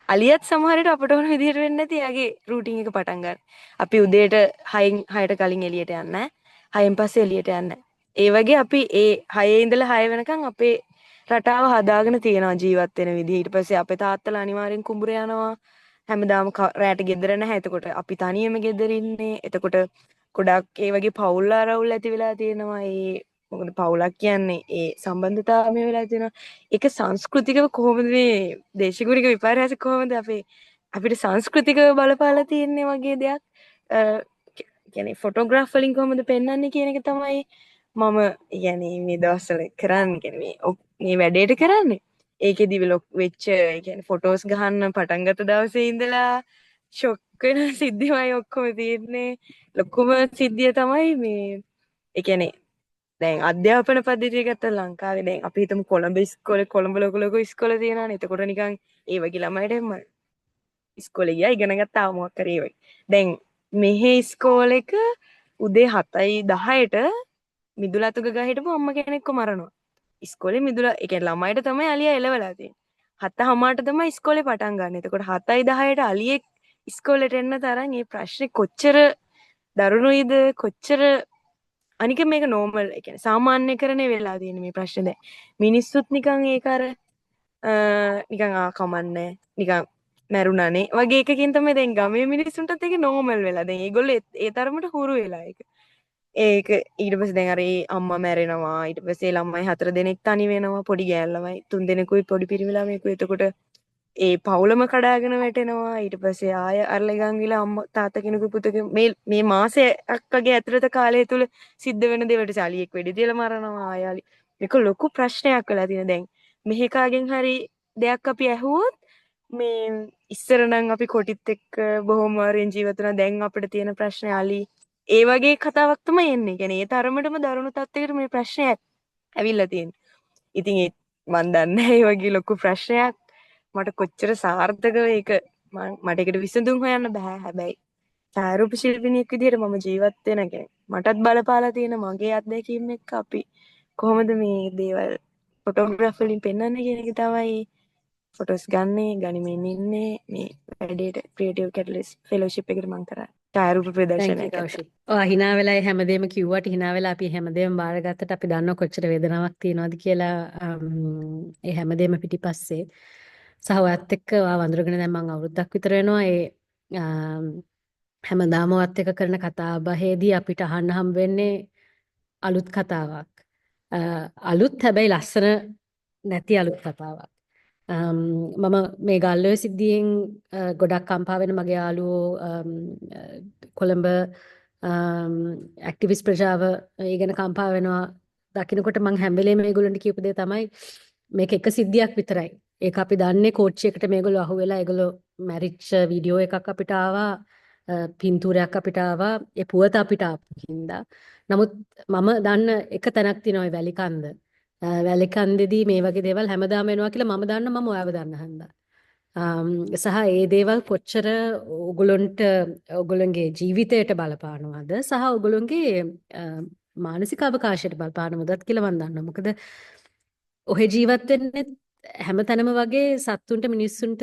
අලියත් සමහර විට අපට ඕන විදිහට වෙන්නේ නැති එයාගේ රූටින් එක පටන් ගන්න. අපි උදේට 6ට කලින් එළියට යන්නේ නැහැ. 6න් පස්සේ එළියට යන්නේ නැහැ. ඒ වගේ අපි ඒ 6 ඉඳලා 6 වෙනකන් අපේ රටාව හදාගෙන තියෙනවා ජීවත් වෙන විදිහ. ඊට පස්සේ අපේ තාත්තලා අනිවාර්යෙන් කුඹුර යනවා. හැමදාම රැට ගෙදර නැහැ. එතකොට අපි තනියම ගෙදර ඉන්නේ. එතකොට ගොඩක් ඒ වගේ පවුල් ආරවුල් ඇති වෙලා තියෙනවා. ඒ මොකද පවුලක් කියන්නේ ඒ සම්බන්ධතාවය වෙලා තියෙනවා. ඒක සංස්කෘතිකව කොහොමද මේ දේශගුණික විපර්යාස කොහොමද අපිට සංස්කෘතිකව බලපාලා තියෙන්නේ වගේ දෙයක්. කියන්නේ ෆොටෝග්‍රාෆ් වලින් කොහොමද පෙන්වන්නේ කියන එක තමයි මම කියන්නේ මේ දවස්වල කරන්නේ. කියන්නේ මේ වැඩේට කරන්නේ. ඒකෙදි වෙච්ච ඒ කියන්නේ ෆොටෝස් ගහන්න පටන් ගත්ත දවසේ ඉඳලා ෂොක් වෙන සිද්ධිමයි ඔක්කොම තියෙන්නේ. ලොකුම සිද්ධිය තමයි මේ ඒ කියන්නේ දැන් අධ්‍යාපන පද්ධතිය ගත්ත ලංකාවේ දැන් අපි හිතමු කොළඹ ඉස්කෝලේ කොළඹ ලොකු ලොකු ඉස්කෝල තියෙනවානේ. එතකොට නිකන් ඒ වගේ ළමයිට එම ඉස්කෝලේ ගියා ඉගෙන ගත්තා මොකක් කරේ වගේ. දැන් මෙහි ඉස්කෝලේක උදේ 7යි 10ට මිදුල අතුක ගහ හිටපු අම්ම කෙනෙක්ව මරනවා. ඉස්කෝලේ මිදුල ඒ කියන්නේ ළමයිට තමයි අලියා එලවලා තියෙන්නේ. 7:00ට තමයි ඉස්කෝලේ පටන් ගන්න. එතකොට 7යි 10ට අලියෙක් ඉස්කෝලේට එන්න තරම් මේ ප්‍රශ්නේ කොච්චර දරුණුයිද කොච්චර අනික මේක නෝමල් ඒ කියන්නේ සාමාන්‍යකරණය වෙලා තියෙන මේ ප්‍රශ්නේ දැන් මිනිස්සුත් නිකන් ඒක අර නිකන් කමන්නේ නිකන් මැරුණානේ වගේ එකකින් තමයි දැන් ගමේ මිනිස්සුන්ටත් ඒක නෝමල් වෙලා දැන් ඒගොල්ලෝ ඒ තරමට හුරු වෙලා ඒක ඊට පස්සේ දැන් අර ඒ අම්මා මැරෙනවා ඊට පස්සේ ළමයි 4 දෙනෙක් තනි වෙනවා පොඩි ගෑල් ළමයි 3 දෙනෙකුයි පොඩි පිරිමි ළමයෙකුයි එතකොට ඒ පවුලම කඩාගෙන වැටෙනවා ඊට පස්සේ ආය අරලගන් ගිලා අම්මා තාත්තා කෙනෙකුයි පුතේ මේ මාසයක් වගේ ඇතුළත කාලය තුල සිද්ධ වෙන දේවල්ට සාලියෙක් වෙඩි තියලා මරනවා ආයාලි මේක ලොකු ප්‍රශ්නයක් වෙලා තියෙන දැන් මෙහෙ කාගෙන් හරි දෙයක් අපි ඇහුවොත් මේ ඉස්සර නම් අපි කොටිත් එක්ක බොහොම වරෙන් ජීවත් වුණා දැන් අපිට තියෙන ප්‍රශ්නේ අලි ඒ වගේ කතාවක් තමයි එන්නේ. කියන්නේ ඒ තරමටම දරුණු තත්යකට මේ ප්‍රශ්නයක් ඇවිල්ලා තියෙන්නේ. ඉතින් ඒ මන් දන්නේ ඒ වගේ ලොකු ප්‍රශ්නයක් මට කොච්චර සාර්ථකව ඒක මට ඒකට විසඳුම් හොයන්න බෑ. හැබැයි ඡායාරූප ශිල්පිනියෙක් විදිහට මම ජීවත් වෙන කෙනෙක්. මටත් බලපාලා තියෙන මගේ අත්දැකීම් එක්ක අපි කොහොමද මේ දේවල් ෆොටෝග්‍රැෆ් වලින් පෙන්වන්නේ කියන එක තමයි ෆොටෝස් ගන්නේ ගනිමින් ඉන්නේ මේ වැඩේට ක්‍රියේටිව් කැටලිස්ට් ෆෙලෝෂිප් එකට මම කරා ඡායාරූප Thank you, ප්‍රදර්ශනයකට. කෞශික්. හිනා වෙලා ඒ හැමදේම කිව්වට හිනා වෙලා අපි හැමදේම බාරගත්තට අපි දන්නව කොච්චර වේදනාවක් තියෙනවද කියලා ඒ හැමදේම පිටිපස්සේ සහ ඔයත් එක්ක වඳුරගෙන දැන් මම අවුරුද්දක් විතර වෙනවා ඒ හැමදාම ඔයත් එක්ක කරන කතා බහේදී අපිට අහන්න හම්බ වෙන්නේ අලුත් කතාවක්. අලුත් හැබැයි ලස්සන නැති අලුත් කතාවක්. මම මේ ගල්ඔය සිද්ධියෙන් ගොඩක් කම්පා වෙන මගේ යාළුවෝ කොළඹ ඇක්ටිවිස්ට් ප්‍රජාව ඒ ගැන කම්පා වෙනවා දකින්නකොට මං හැම වෙලේම මේගොල්ලන්ට කියපු දේ තමයි මේක එක සිද්ධියක් විතරයි. ඒක අපි දන්නේ කෝච්චියකට මේගොල්ලෝ අහුවෙලා ඒගොල්ලෝ මැරිච්ච වීඩියෝ එකක් අපිට ආවා පින්තූරයක් අපිට ආවා ඒ පුවත අපිට ආපු හින්දා. නමුත් මම දන්න එක තැනක් තියෙනවා ඒ වැලිකන්ද. වැලිකන්දේදී මේ වගේ දේවල් හැමදාම වෙනවා කියලා මම දන්න මම ඔයාව දන්න හන්දා. සහ ඒ දේවල් කොච්චර ඔගොල්ලන්ගේ ජීවිතයට බලපානවද සහ ඔගොල්ලන්ගේ මානසික අවකාශයට බලපානවදත් කියලා මම දන්නවා. මොකද ඔහෙ ජීවත් වෙන්නේ හැමතැනම වගේ සත්තුන්ට මිනිස්සුන්ට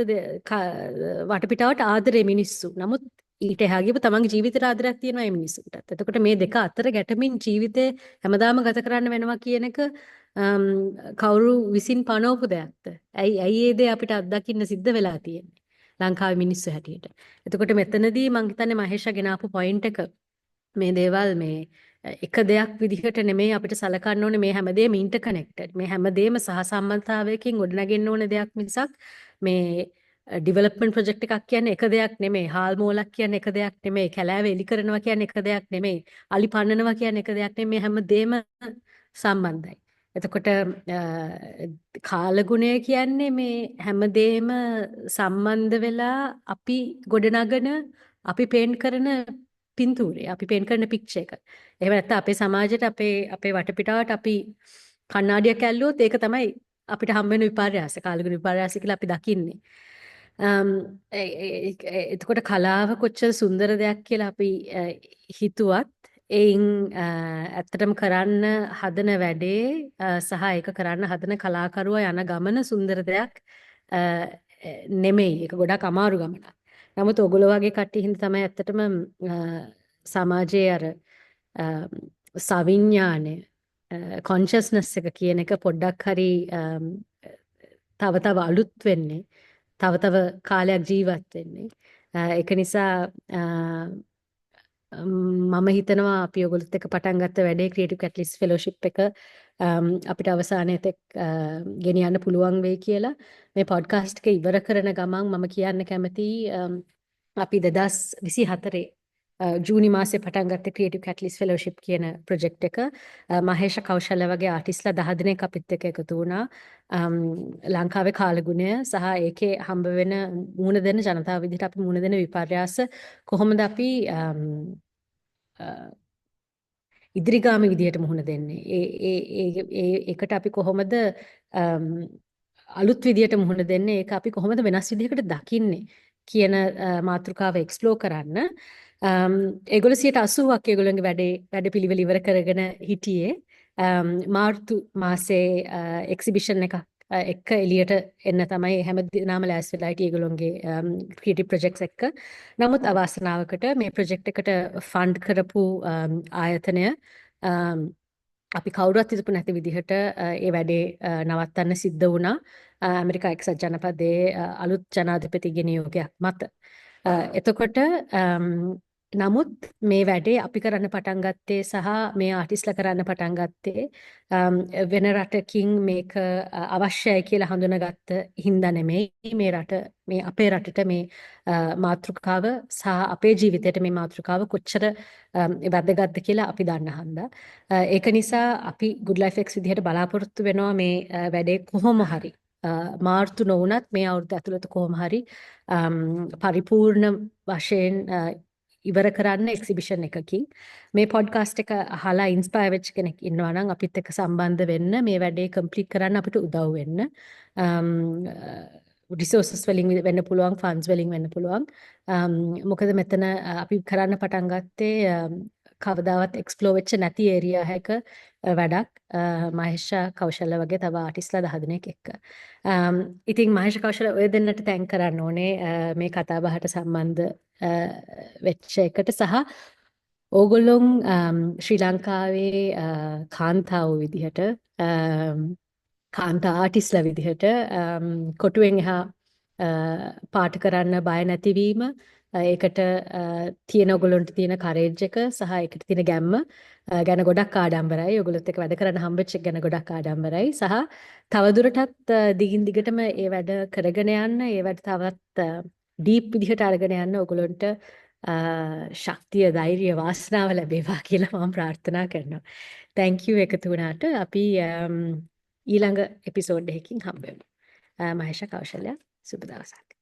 වටපිටාවට ආදරේ මිනිස්සු. නමුත් ඊට එහා ගියපු තමන්ගේ ජීවිතේට ආදරයක් තියෙනවා මේ මිනිස්සුන්ට. එතකොට මේ දෙක අතර ගැටමින් ජීවිතේ හැමදාම ගත කරන්න වෙනවා කියන එක කවුරු විසින් පනවපු දෙයක්ද? ඇයි ඒ දේ අපිට අත්දකින්න සිද්ධ වෙලා තියෙන්නේ? ලංකාවේ මිනිස්සු හැටියට. එතකොට මෙතනදී මං හිතන්නේ මහේෂා ගෙනාපු පොයින්ට් එක මේ දේවල් මේ එක දෙයක් විදිහට නෙමෙයි අපිට සලකන්න ඕනේ මේ හැමදේම ඉන්ටර්කනෙක්ටඩ්. මේ හැමදේම සහසම්බන්ධතාවයකින් ගොඩනගෙන්න ඕන දෙයක් මිසක් මේ ඩිවලොප්මන්ට් ප්‍රොජෙක්ට් එකක් කියන්නේ එක දෙයක් නෙමෙයි. හාල් මෝලක් කියන්නේ එක දෙයක් නෙමෙයි. කැලෑව එලි කරනවා කියන්නේ එක දෙයක් නෙමෙයි. අලි පන්නනවා කියන්නේ එක දෙයක් නෙමෙයි. මේ හැමදේම සම්බන්ධයි. එතකොට කාලගුණය කියන්නේ මේ හැමදේම සම්බන්ධ වෙලා අපි ගොඩනගන අපි පේන්ට් කරන පින්තූරය අපි පේන්ට් කරන පික්චර් එක. එහෙම නැත්නම් අපේ සමාජයට අපේ වටපිටාවට අපි කණ්ණාඩියක් ඇල්ලුවොත් ඒක තමයි අපිට හම්බ වෙන විපර්යාස කාලගුණ විපර්යාස කියලා අපි දකින්නේ. එතකොට කලාව කොච්චර සුන්දර දෙයක් කියලා අපි හිතුවත් එයින් ඇත්තටම කරන්න හදන වැඩේ සහ ඒක කරන්න හදන කලාකරුවා යන ගමන සුන්දර දෙයක් නෙමෙයි. ඒක ගොඩක් අමාරු ගමනක්. නමුත් ඔගොල්ලෝ වගේ කට්ටිය හින්දා තමයි ඇත්තටම සමාජයේ අර සවිඥානය කොන්ෂස්නස් එක කියන එක පොඩ්ඩක් හරි තව තව අලුත් වෙන්නේ. තව තව කාලයක් ජීවත් වෙන්නේ. ඒක නිසා මම හිතනවා අපි ඔයගොල්ලොත් එක්ක පටන් ගත්ත වැඩේ ක්‍රියේටිව් කැටලිස්ට් ෆෙලෝෂිප් එක අපිට අවසානයේ තෙක් ගෙනියන්න පුළුවන් වෙයි කියලා මේ පොඩ්කාස්ට් එක ඉවර කරන ගමන් මම කියන්න කැමතියි අපි 2024 ජූනි මාසේ පටන් ගත්තේ ක්‍රියේටිව් කැටලිස්ට් ෆෙලෝෂිප් කියන ප්‍රොජෙක්ට් එක. මහේෂ කෞශල්‍ය වගේ ආටිස්ලා 10 දෙනෙක් අපිත් එක්ක එකතු වුණා. ලංකාවේ කාලගුණය සහ ඒකේ හම්බ වෙන මුණ දෙන ජනතාව විදිහට අපි මුණ දෙන විපර්යාස කොහොමද අපි ඉදිරිගාමී විදිහට මුහුණ දෙන්නේ. ඒකට අපි කොහොමද අලුත් විදිහට මුහුණ දෙන්නේ, ඒක අපි කොහොමද වෙනස් විදිහකට දකින්නේ කියන මාතෘකාව එක්ස්ප්ලෝර් කරන්න. ඒගොල්ලෝ 80%ක් ඒගොල්ලන්ගේ වැඩපිළිවෙල ඉවර කරගෙන හිටියේ. මාර්තු මාසේ එක්සිබිෂන් එක එක්ක එළියට එන්න තමයි හැමදේම ලෑස්ති වෙලා හිටියේ ඒගොල්ලන්ගේ ක්‍රියේටිව් ප්‍රොජෙක්ට්ස් එක්ක. නමුත් අවාසනාවකට මේ ප්‍රොජෙක්ට් එකට ෆන්ඩ් කරපු ආයතනය අපි කවුරුත් හිතපු නැති විදිහට ඒ වැඩේ නවත්තන්න සිද්ධ වුණා. ඇමරිකා එක්සත් ජනපදයේ අලුත් ජනාධිපති නියෝගයක් මත. එතකොට නමුත් මේ වැඩේ අපි කරන්න පටන් ගත්තේ සහ මේ ආටිස්ලා කරන්න පටන් ගත්තේ වෙන රටකින් මේක අවශ්‍යයි කියලා හඳුනාගත්ත හින්දා නෙමෙයි. මේ අපේ රටට මේ මාතෘකාව සහ අපේ ජීවිතයට මේ මාතෘකාව කොච්චර වැදගත්ද කියලා අපි දන්න හන්දා. ඒක නිසා අපි Good Life X විදිහට බලාපොරොත්තු වෙනවා මේ වැඩේ කොහොම හරි මාර්තු නොවුනත් මේ අවුරුද්ද ඇතුළත කොහොම හරි පරිපූර්ණ වශයෙන් ඉවර කරන්න එක්සිබිෂන් එකකින්. මේ පොඩ්කාස්ට් එක අහලා ඉන්ස්පයර් වෙච්ච කෙනෙක් ඉන්නවා නම් අපිත් එක්ක සම්බන්ධ වෙන්න, මේ වැඩේ කම්ප්ලීට් කරන්න අපිට උදව් වෙන්න. රිසෝසස් වලින් වෙන්න පුළුවන්, ෆන්ඩ්ස් වලින් වෙන්න පුළුවන්. මොකද මෙතන අපි කරන්න පටන් ගත්තේ කවදාවත් එක්ස්ප්ලෝර් වෙච්ච නැති ඒරියා එකක වැඩක්. මහේෂ කෞශල්‍ය වගේ තව ආටිස්ලා 10 දෙනෙක් එක්ක. ඉතින් මහේෂ කෞශල්‍ය ඔය දෙන්නට තැන්ක් කරන්න ඕනේ මේ කතා බහට සම්බන්ධ වෙච්ච එකට සහ ඕගොල්ලොන් ශ්‍රී ලංකාවේ කාන්තාව විදිහට කාන්තා ආටිස්ලා විදිහට කොටුවෙන් එහා පාට කරන්න බය නැතිවීම, ඒකට තියෙන ඔයගොල්ලන්ට තියෙන කරේජ් එක සහ ඒකට තියෙන ගැම්ම ගැන ගොඩක් ආඩම්බරයි. ඔයගොල්ලොත් එක්ක වැඩ කරන්න හම්බෙච්ච එක ගැන ගොඩක් ආඩම්බරයි. සහ තවදුරටත් දිගින් දිගටම ඒ වැඩ කරගෙන යන්න, ඒ වැඩ තවත් ඩීප් විදිහට අරගෙන යන්න ඔයගොල්ලන්ට ශක්තිය, ධෛර්යය, වාසනාව ලැබේවා කියලා මම ප්‍රාර්ථනා කරනවා. thank you එකතු වුණාට. අපි ඊළඟ එපිසෝඩ් එකකින් හම්බ වෙමු. මහේෂ කෞශල්‍ය, සුබ දවසක්.